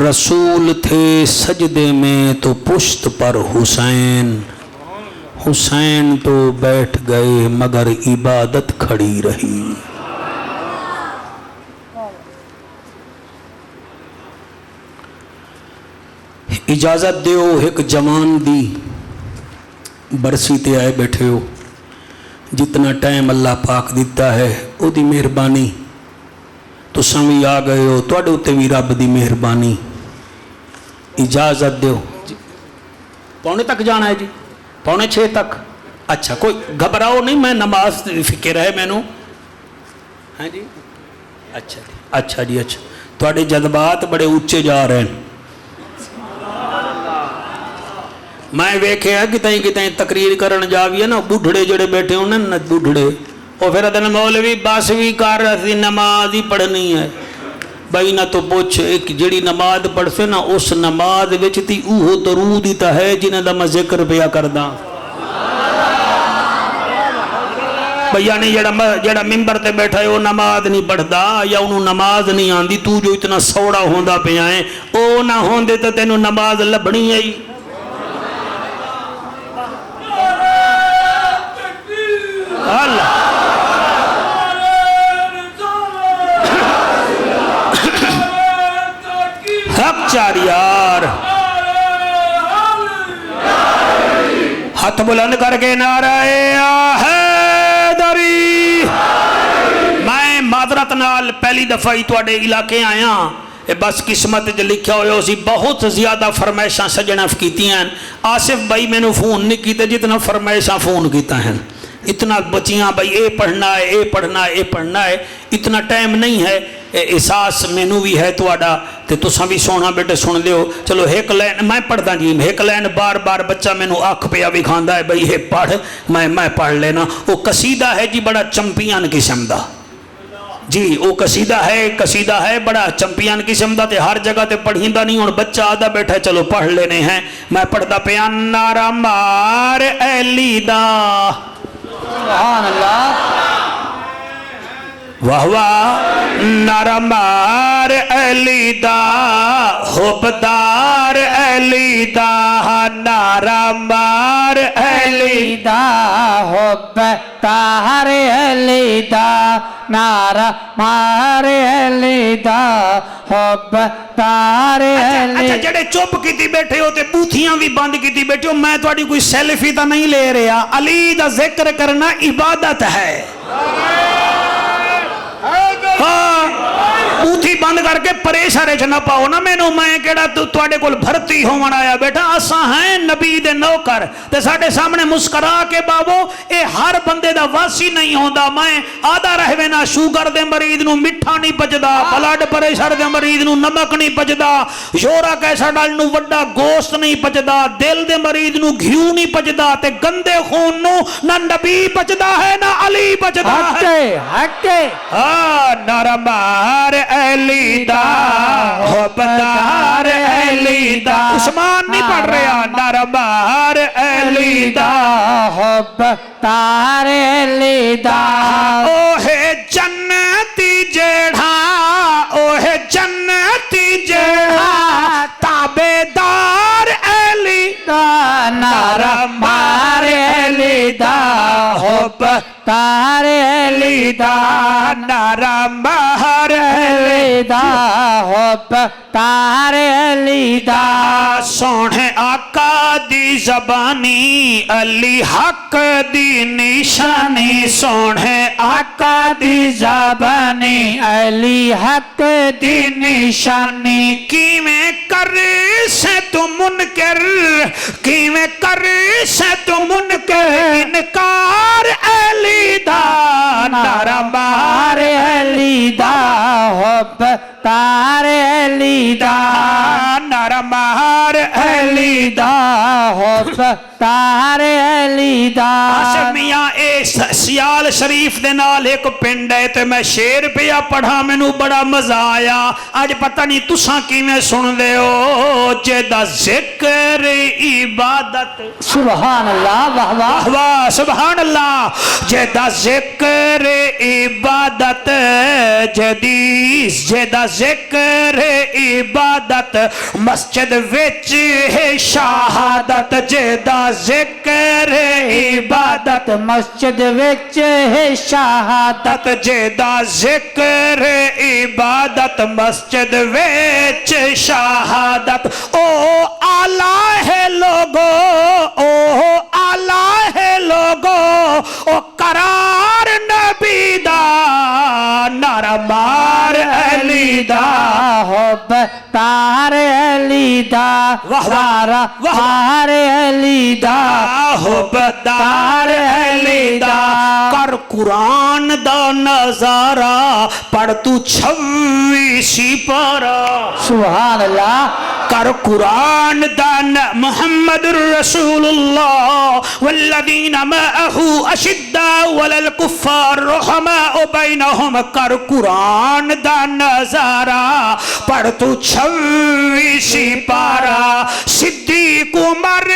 رسول تھے سجدے میں تو پشت پر حسین، حسین تو بیٹھ گئے مگر عبادت کھڑی رہی۔ اجازت دیو ایک جوان دی برسی تے آئے بیٹھے ہو، جتنا ٹائم اللہ پاک دیتا ہے او دی مہربانی، تو سمجھ آ گئے ہو تواڈے تے بھی رب دی مہربانی۔ اجازت دیو پونے تک جانا ہے جی، 5:45 تک؟ اچھا کوئی گھبراؤ نہیں، میں نماز فکر ہے مینوں، ہاں جی اچھا جی اچھا جی اچھا، تواڈے جذبات بڑے اونچے جا رہے ہیں۔ میں ویکھیا کتیں تقریر کرن جاوی ہے نا، بڈھڑے جڑے بیٹھے ہونے نا بڈھڑے، وہ پھر ادن مولوی بس بھی کر رہی نماز ہی پڑھنی ہے بھائی، نہ تو پوچھ ایک جڑی نماز پڑھ سے نا اس نماز وچ تی اوہ درود ہی تا ہے جنہاں دا میں ذکر پیا کردا بھئی، یعنی جڑا ممبر تے بیٹھا ہے وہ نماز نہیں پڑھدا یا انہوں نماز نہیں آندی، تو جو اتنا سوڑا ہوندا پیا ہے او نہ ہوندے تے تینوں نماز لبنی ہے۔ حق چار یار ہاتھ بلند کر کے نعرہ حیدری۔ میں معذرت نال پہلی دفعہ ہی تواڈے علاقے آیا، بس قسمت جو لکھا ہوئے اسی بہت زیادہ فرمائشاں سجنہ کیتی ہیں۔ آصف بھائی میں نے فون نہیں کیتے جتنا فرمائشاں فون کیتا ہیں، اتنا بچیاں بھائی اے پڑھنا ہے اے پڑھنا ہے اے پڑھنا ہے، اتنا ٹائم نہیں ہے، احساس مینوں بھی ہے تواڈا تے تساں بھی سونا بیٹے سن دیو۔ چلو ایک لائن میں پڑھدا جی، ایک لائن بار بار بچہ مینوں اکھ پیا وکھاندا ہے بھئی یہ پڑھ، میں پڑھ لینا۔ وہ قصیدہ ہے جی بڑا چمپیان قسم دا جی، وہ قصیدہ ہے بڑا چمپیان قسم دا تے ہر جگہ تے پڑھیندا نہیں، ہن بچہ آدھا بیٹھا ہے چلو پڑھ لینے ہیں۔ میں پڑھدا پیا نعرہ مار علی دا، سبحان اللہ، واہ واہ، نعرہ مار علی دا حبدار علی دا، نعرہ مار علی دا حب تار علی دا، نعرہ مار علی دا حب تار علی۔ اچھا جڑے چپ کیتی بیٹھے ہو تے بوتھیاں بھی بند کیتی بیٹھے ہو، میں تواڈی کوئی سیلفی تا نہیں لے رہا، علی دا ذکر کرنا عبادت ہے۔ ہاں بوتھی بند کر کے پریشارے چ نہ پاؤ نا مینوں، میں کیڑا تواڈے کول بھرتی ہون آیا بیٹا، اساں ہیں نبی دے نوکر تے ساڈے سامنے مسکرا کے باوو، اے ہر بندے دا واسی نہیں ہوندا۔ میں آدھا رہوے نا شوگر دے مریض نو میٹھا نہیں پچدا، بلڈ پریشر دے مریض نو نمک نہیں پچدا، یورک ایسڈ نو وڈا گوشت نہیں پچدا، دل دے مریض نو گھیو نہیں پچدا، تے گندے خون نو نہ نبی پچدا ہے نہ علی پچدا ہے۔ حق ہاں نعرہ مار علی دا حبدار علی دا، عثمان نہیں پڑھ رہا، نعرہ مار علی دا حبدار علی دا، اوہ جنتی جیڑھا، اوہ جنتی جیڑھا تابدار علی دا، نعرہ مار علی دا حبدار علی دا، نعرہ مار علی دا حبدار علی دا، سونے آقا دی زبانی علی حق دی نشانی، سونے آقا دی زبانی علی حق دی نشانی، کی میں کر سے تو منکر کیویں کر سے تو منکر انکار علی دا نعرہ مار علی دا حب تار علی دا نعرہ مار علی دا حب تار علی دا میاں اے سیال شریف دے نال ایک پنڈ ہے تے میں شیر پیا پڑھا مینوں بڑا مزہ آیا اج پتہ نہیں تساں کیویں سن دے ہو جدا ذکر عبادت سبحان اللہ واہ واہ واہ سبحان اللہ جدا ذکر عبادت جدیس جدا ذکر عبادت مسجد وچ ہے شہادت جدا ذکر عبادت مسجد وچ ہے شہادت جدا ذکر عبادت مسجد وچ شہادت او آلہ ہے لوگو او آلہ ہے لوگو او قرار نبی دا نعرہ مار علی دا حب تار علی دا نعرہ مار علی دا حب تار علی دا کر قرآن دا نظارہ پڑھ تو 26 پارا سبحان اللہ کر قرآن دان محمد رسول اللہ والذین معہو اشداء وللکفار رحماء بینہم کر قرآن دا نظارہ پڑھ تو 26 پارا صدیق عمر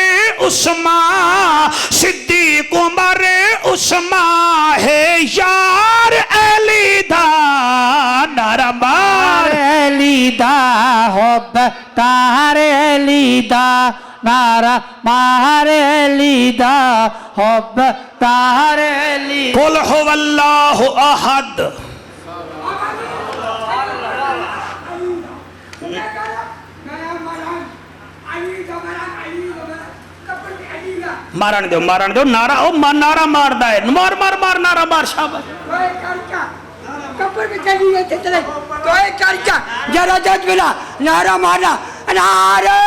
عثمان صدیق عمر عثمان ہے یار علی دا نعرہ مار علی دا حب تار علی دا نعرہ مار علی دا حب تار علی قل هو اللہ احد مارن دو نعرہ او نعرہ مار دائے مار مار مار نعرہ مار شاباش کپڑ میں چلی گئے تھے چلے کوئی کرچا جرا جد بلا نعرہ مارنا نعرہ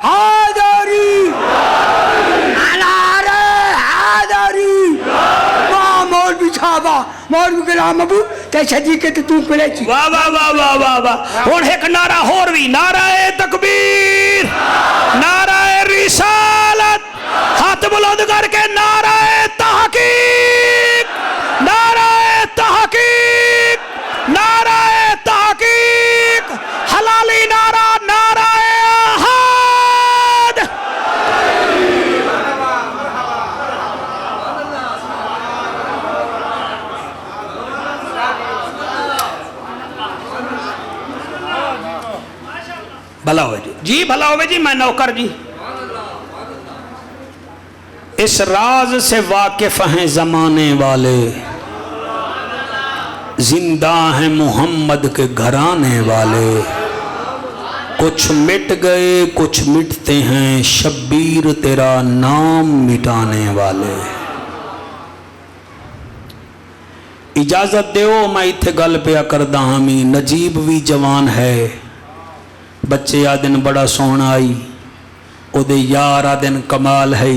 حیدری نعرہ حیدری ماں مولوی صحابہ مولوی کرام ابو تے صدیقے تے تو پلے چی واہ واہ واہ واہ واہ واہ اور ایک نعرہ اور بھی نعرہ تکبیر نعرہ رسالت ہاتھ بلند کر کے نعرہ تحقیق نعرہ تحقیق نعرہ تحقیق حلالی نعرہ نعرہ احد بھلا ہوئے جی بھلا ہوئے جی میں نوکر جی اس راز سے واقف ہیں زمانے والے زندہ ہیں محمد کے گھرانے والے کچھ مٹ گئے کچھ مٹتے ہیں شبیر تیرا نام مٹانے والے اجازت دیو میں ایتھے گل پیا کردہ ہمیں نجیب بھی جوان ہے بچے آدن بڑا سونا آئی او دے یار آدن کمال ہے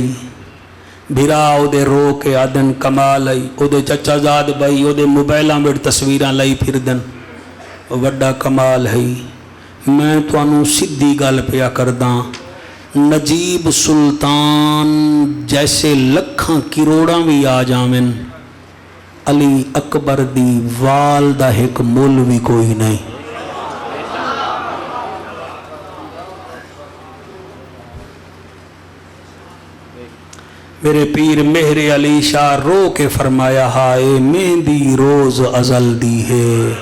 بھرا او دے رو کے آدن کمال آئی او دے چچا زاد بھائی او دے موبائلہ میں تصویران لائی پھر دن وڈا کمال ہے میں تو انو سدھی گل پیا کرداں نجیب سلطان جیسے لکھاں کروڑاں بھی آ جامن علی اکبر دی والدہ ایک مولوی کوئی نہیں میرے پیر مہر علی شاہ رو کے فرمایا ہائے مہندی روز ازل دی ہے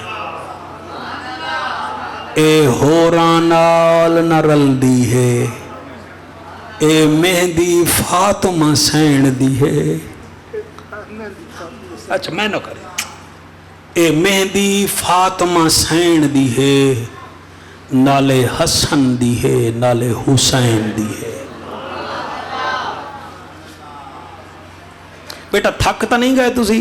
اے ہورانال نہ رل دی ہے اے مہندی فاطمہ سین دی ہے اچھا میں نہ کرے اے مہندی فاطمہ سین دی ہے نالے حسن دی ہے نالے حسین دی ہے بیٹا تھک تا نہیں گئے تسی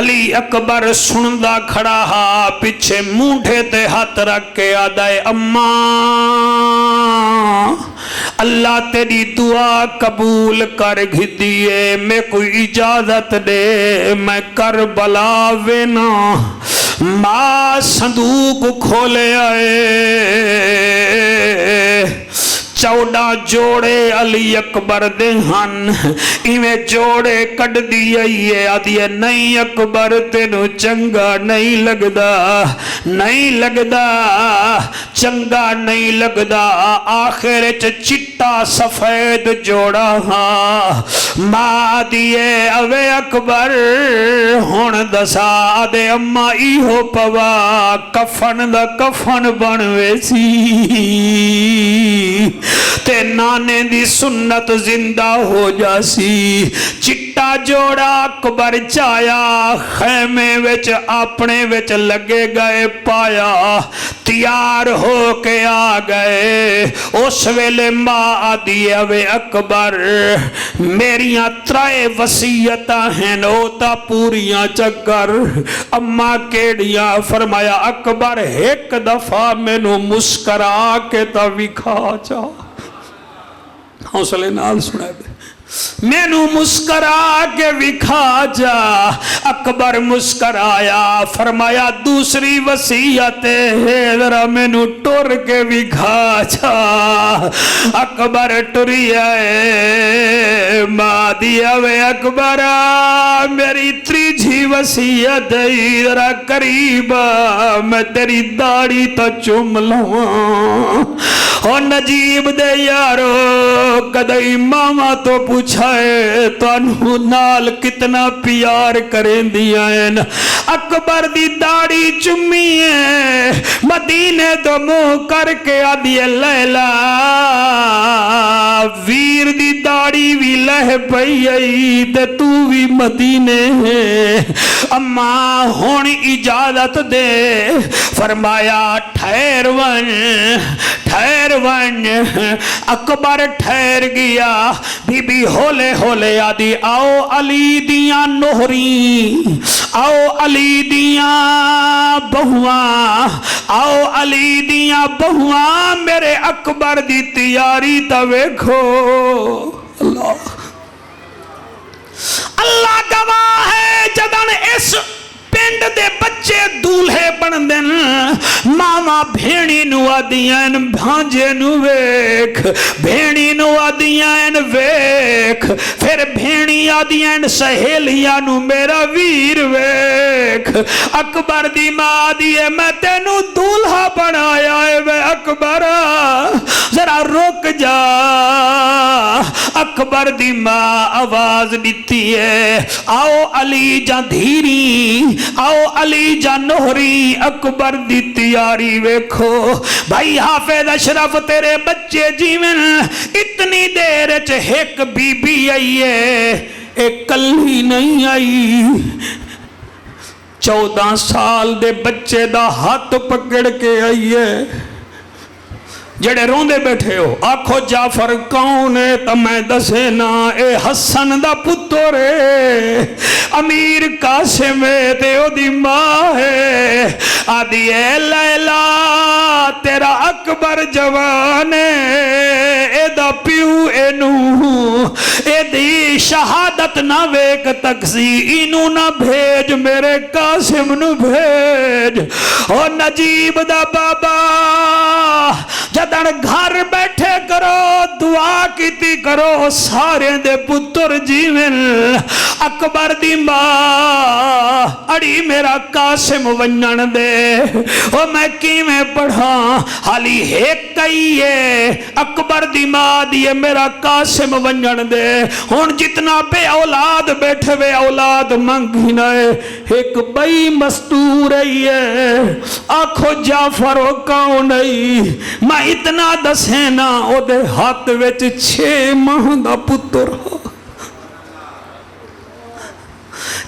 علی اکبر سندا کھڑا ہا پیچھے مونڈے تے ہاتھ رکھ کے آدائے اماں اللہ تیری دعا قبول کر گھدیے میں کوئی اجازت دے میں کربلا وینا ماں صندوق کھولے آئے 14 جوڑے علی اکبر دے ہن ایویں جوڑے کٹ دیئے آدھیے نہیں اکبر تینو چنگا نہیں لگدا نہیں لگدا چنگا نہیں لگدا آخر چٹا سفید جوڑا ہاں ماں دیئے اوے اکبر ہون دسا دے اما ایہو پوا کفن دا کفن بنوے سی تے نانے دی سنت زندہ ہو جاسی چٹا جوڑا اکبر چایا خیمے وچ اپنے وچ لگے گئے پایا تیار ہو کے آ گئے اس ویلے ماں آدھی اوے اکبر میریاں 3 وصیتاں ہیں اوتا پوریاں چکر اما کیڑیاں فرمایا اکبر ایک دفعہ مینوں مسکرا کے تا وکھا چا حوصلے نال سنا دے مینوں مسکرا کے وکھا جا اکبر مسکرایا فرمایا دوسری وصیت ہے ذرا مینوں ٹر کے وکھا جا اکبر ٹری آئے ماں دیا وے اکبر میری 3 وصیت ہے ذرا قریب میں تیری داڑھی تو چوم لواں او نجیب دے یارو کدئی ماما تو پوچھائے تو انہوں نال کتنا پیار کریں دیا ہے اکبر دی داڑھی چمی ہے مدینے تو منہ کر کے آدھی لیلا ویر دی داڑھی بھی لہ پئی تے تو بھی مدینے ہے اما ہون اجازت دے فرمایا ٹھہر ون اکبر ٹھہر گیا بی بی ہولے ہولے آدھی آؤ علی دیاں نوہری آؤ علی دیاں بہواں آؤ علی دیاں بہواں میرے اکبر دی تیاری تا ویکھو اللہ گواہ ہے جدن اس پنڈ دے بچے دولہے بن دن ماما بھیڑی نو آدیاں بھانجے نو ویکھ بھیڑی نو آدیاں ویکھ پھر بھیڑی آدیاں سہیلیاں نو میرا ویر ویکھ اکبر دی ماں دیئے میں تینو دولہا بنایا ہے وے اکبر ذرا رک جا اکبر دی ماں آواز دیتی ہے آؤ علی جان دھیری آؤ علی جان نوہری اکبر دی تیاری ویکھو بھائی حافظ اشرف تیرے بچے جیون اتنی دیر ایک بی بی آئی ہے ایک کلی نہیں آئی 14 سال دے بچے دا ہاتھ پکڑ کے آئی ہے جڑے روندے بیٹھے ہو آکھو جعفر کون ہے تا میں دسے نا اے حسن دا پتر ہے امیر قاسم ہے تے او دی ماں ہے آدھی اے لیلا تیرا اکبر جوان ہے اے دا پیو اے نو اے دی شہادت نہ ویک تکسی اینو نہ بھیج میرے قاسم نو بھیج او نجیب دا بابا جدن گھر بیٹھے کرو دعا کیتی کرو سارے دے پتر جیون اکبر دی ماں اڑی میرا قاسم ونجن دے او میں کی میں پڑھا حالی ایک کئی ہے اکبر دی ماں دیئے میرا قاسم ونجن دے ہون جتنا بے اولاد بیٹھے وے اولاد منگی نائے ایک بئی مستور ہے آنکھو جعفر کون نہیں میں اتنا دسینا او دے ہاتھ ویچ 6 ماہ دا پتر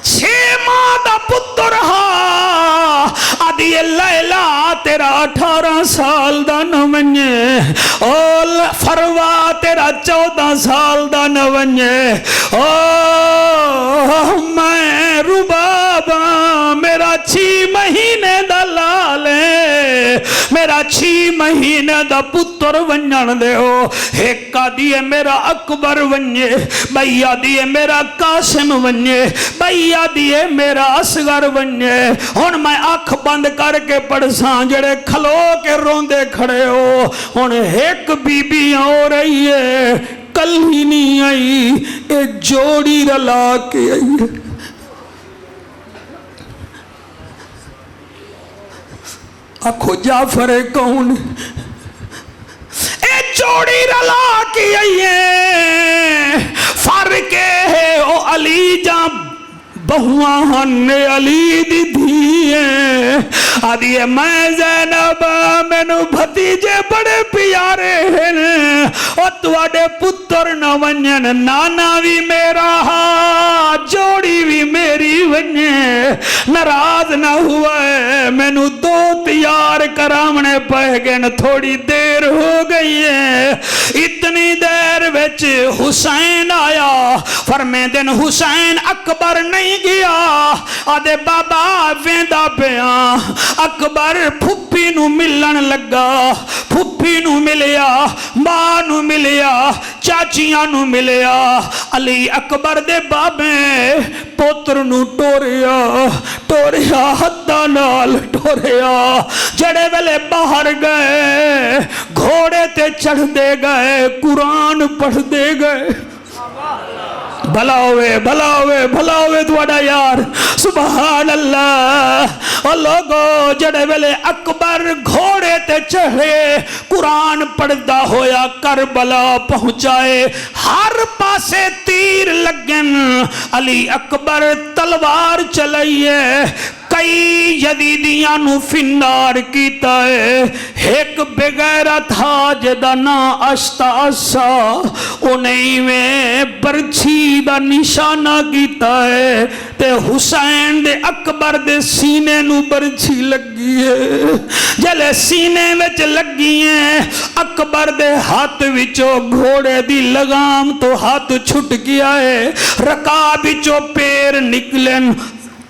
6 ماہ دا پتر آدھی لیلا تیرا 18 سال دا نونجے او فروا تیرا 14 سال دا نونجے او میں ربابا 6 مہینے دا پتر ونجن دے ہو ایک آدھی ہے میرا اکبر ونجے بھائی آدھی ہے میرا قاسم ونجے بھائی آدھی ہے میرا اصغر ونجے ہن میں آنکھ بند کر کے پڑھساں جڑے کھلو کے روندے کھڑے ہو ہن ایک بی بی ہو رہی ہے کل ہی نہیں آئی ایک جوڑی رلا کے آئی ہے آنکھو جعفر کون اے جوڑی رلا کی آئی ہے فرق ہے او علی جاں بہوان علی دی دھیے آدھی ہے میں زینب میں نو بھتیجے بڑے پیارے ہیں اور تواڈے پتر نہ ونجن نانا بھی میرا جوڑی بھی میری ونجے ناراض نہ ہوا ہے میں نو 2 تیار کرامنے پہ گئے تھوڑی دیر ہو گئی ہے اتنی دیر وچ حسین آیا فرمے دن حسین اکبر نہیں گیا آدھے بابا ویندا پیاں اکبر پھپی نو ملن لگا پھپی نو ملیا ماں نو ملیا چاچیاں نو ملیا علی اکبر دے بابے پوتر نو ٹوریا حدہ نال ٹوریا جڑے ویلے باہر گئے گھوڑے تے چڑھ دے گئے قرآن پڑھ دے گئے بھلا ہوئے تواڈا یار سبحان اللہ اور لوگو جڑے ویلے اکبر گھوڑے تے چڑھے قرآن پڑھدا ہویا کربلا پہنچائے ہر پاسے تیر لگن علی اکبر تلوار چلائیے کئی یزیدیاں نو فنار کیتا ہے ایک بغیرت تھا جدا نا اشتاسا انہیں میں برچھی دا نشانہ کیتا ہے تے حسین دے اکبر دے سینے نو برچھی لگی ہے جلے سینے وچ لگی ہیں اکبر دے ہاتھ وچو گھوڑے دی لگام تو ہاتھ چھٹ گیا ہے رکاب وچو پیر نکلن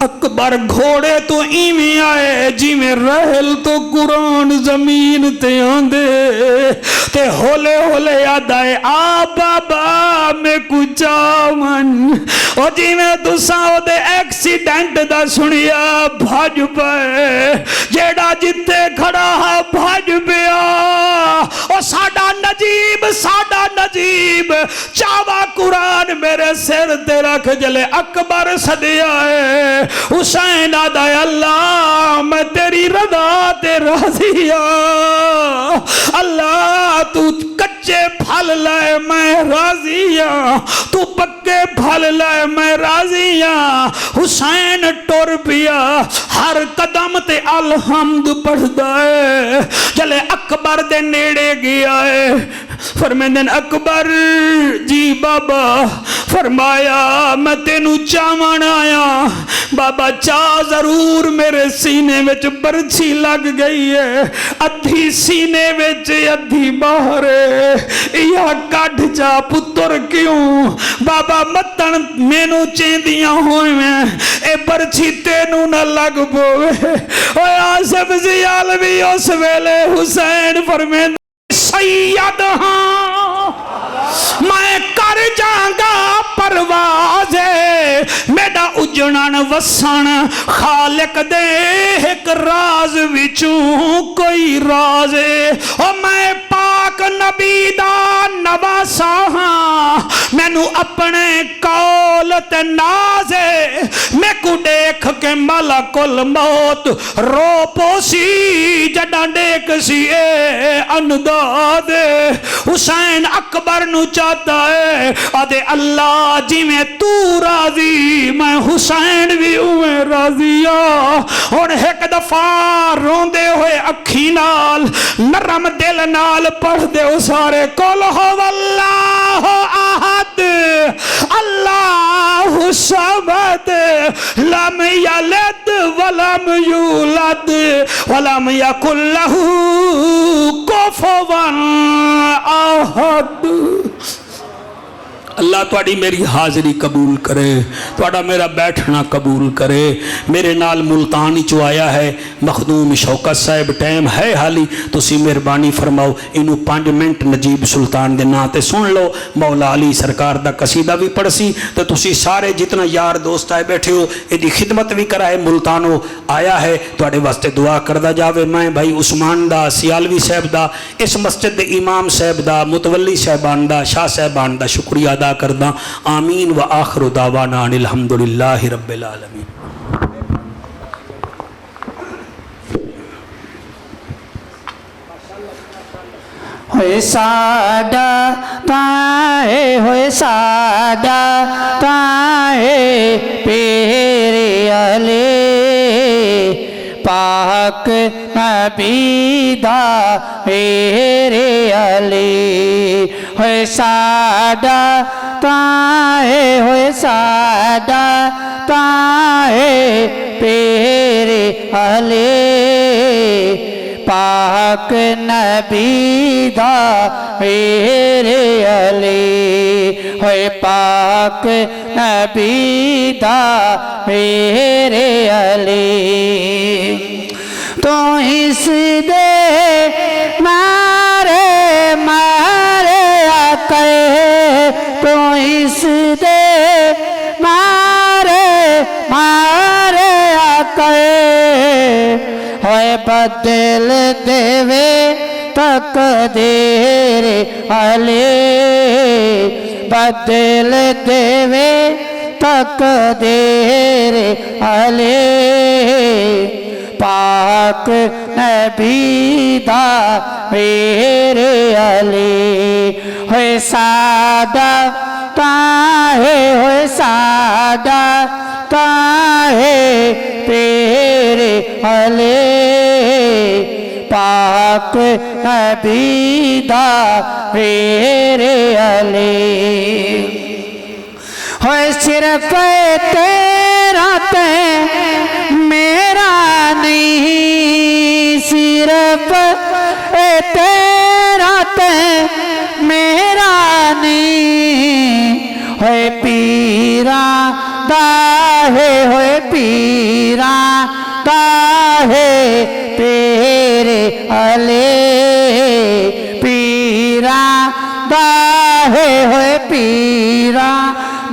اکبر گھوڑے تو ایویں آئے جی میں رہل تو قرآن زمین تے آندے تے ہولے ہولے یاد آئے آ بابا میں کچھ آمن او جی میں دوساں او دے ایکسیڈنٹ دا سنیا بھاج پائے جیڑا جتے کھڑا ہا بھاج پیا او ساڈا نجیب چاوا قرآن میرے سر تے رکھ جلے اکبر صدیا ہے حسین آدھا اللہ میں تیری رضا تے راضیاں اللہ تو کچے پھل لائے میں راضیاں تو پکے پھل لائے میں راضیاں حسین ٹور پیا ہر قدم تے الحمد پڑھ دائے جلے اکبر دے نیڑے گیا ہے فرمیندن اکبر جی بابا فرمایا میں تینو چاون آیا بابا چاہ ضرور میرے سینے وچ برچھی لگ گئی ہے ادھی سینے وچ ادھی باہر یا کڈ جا پتر کیوں بابا متن مینو چیندیاں ہوئے میں اے برچھی تینو نہ لگ پوے اے آصف زیالوی اس ویلے حسین فرمیند سید ہاں میں کر جانگا پروازے میڈا اجنان وسن خالق دے ایک راز وچوں کوئی رازے او میں پاک نبی دا نواسا ہاں میں نو اپنے کول تے نازے میں کو دیکھ کے ملک الموت رو پوسی جڑا دیکھ سی اے اندازے حسین اکبر نو چاہتا ہے آدھے اللہ جی میں تو راضی میں حسین بھی ہوئے راضیا اور ایک دفعہ روندے ہوئے اکھی نال نرم دل نال پڑھ دے سارے قل هو اللہ احد اللہ الصمد لم یلد ولم یولد ولم یکن له کفوا احد اللہ تواڈی میری حاضری قبول کرے، تواڈا میرا بیٹھنا قبول کرے۔ میرے نال ملتان چ آیا ہے مخدوم شوکت صاحب، ٹائم ہے حالی تسی مہربانی فرماؤ انہوں 5 منٹ نجیب سلطان دے نام تے سن لو، مولا علی سرکار دا قصیدہ بھی پڑھ سی تو تسی سارے جتنا یار دوست آئے بیٹھے ہو ایدی خدمت بھی کرائے، ملتانوں آیا ہے تواڈے واسطے دعا کردہ جاوے۔ میں بھائی عثمان دا، سیالوی صاحب دا، اس مسجد دے امام صاحب دا، متولی صاحبان دا، شاہ صاحبان دا شکریہ ادا کردہ۔ آمین و آخر دعوانا ان الحمدللہ رب العالمین۔ ہوئے ساڈا تائے، ہوئے ساڈا تائے پیرے علی پاک نبی دا پیرے علی۔ ہوئے ساڈا تائے، ہوئے ساڈا تائے پیرے علی پاک نبی دا میرے علی۔ ہوئے پاک نبی دا میرے علی۔ تو اس دے مارے مارے آکے، تو اس دے مارے مارے آکے ہوئے بدل دیوے تقدیر علی، بدل دیوے تقدیر علی پاک نبی دا میرے علی۔ ہوئے سادہ تاہے، ہوئے سادہ تاہے پیرے علی پاک نبی دا میرے علی۔ ہوئے صرف تیرا تے میرا نہیں، صرف تیرا تے میرا نہیں، ہوئے پیراں داہے، ہوئے پیراں داہے پیرے علی، پیراں داہے، ہوئے پیراں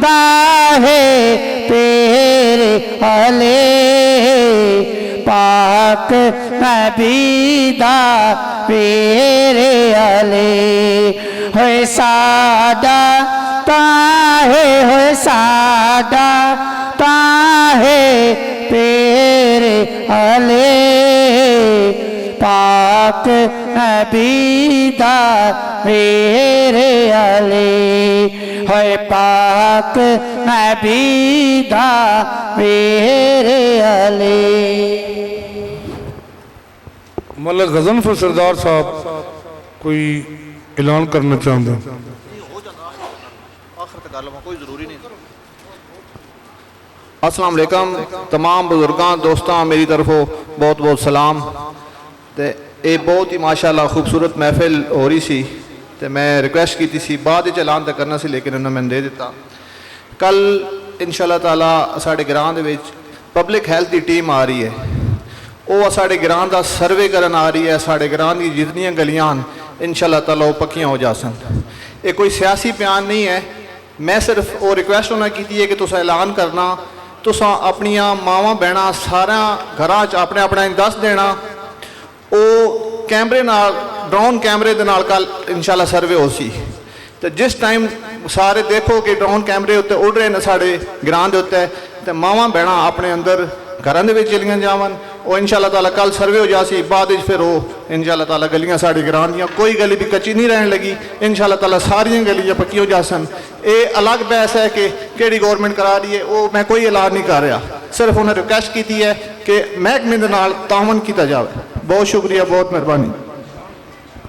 داہے پیرے علی پاک نبی دا پیرے علی۔ ہوئے ساڈا تاہے، ہوئے ساڈا تاہے پیرے علی پاک نبی دا میرے علی۔ ہوئے پاک نبی دا میرے علی۔ ملک غضنفر سردار صاحب کوئی اعلان کرنا چاہتے ہیں؟ السلام علیکم تمام بزرگاں دوستاں، میری طرفوں بہت بہت سلام۔ تے اے بہت ہی ماشاءاللہ خوبصورت محفل ہو رہی سی تے میں ریکویسٹ کی سی بعد اعلان تے کرنا سی لیکن انہوں نے دے دیتا۔ کل انشاءاللہ تعالیٰ ساڑھے گران دے وچ پبلک ہیلتھ دی ٹیم آ رہی ہے، وہ ساڑھے گران دا سروے کرن آ رہی ہے، ساڑھے گران دی جتنی گلیاں انشاءاللہ تعالیٰ وہ پکیاں ہو جا سن۔ یہ کوئی سیاسی بیان نہیں ہے، میں صرف وہ ریکویسٹ ہونا کی ہے کہ تسا اعلان کرنا، تسا اپنیاں ماواں بہناں سارا گھراں چ اپنے اپنا دس دینا، وہ کیمرے نال ڈرون کیمرے دے نال کل انشاءاللہ سروے ہو سی۔ تو جس ٹائم سارے دیکھو کہ ڈرون کیمرے ہوتے اڑ رہے ہیں ساڑھے گران دے ہوتے تو ماواں بہناں اپنے اندر گھراں دے وچ چلیاں جاون، وہ انشاءاللہ تعالیٰ کل سروے ہو جا سی، بعد پھر وہ انشاءاللہ تعالیٰ گلیاں ساڑھے گران دیاں کوئی گلی بھی کچی نہیں رہن لگی، انشاءاللہ تعالیٰ ساریاں گلیاں پکی ہو جا سن۔ یہ الگ بحث ہے کہ کیڑی گورنمنٹ کرا رہی ہے، وہ میں کوئی اعلان نہیں کر رہا، صرف انہیں ریکویسٹ کی ہے کہ محکمے دے نال تعاون کیتا جاوے۔ بہت شکریہ، بہت مہربانی۔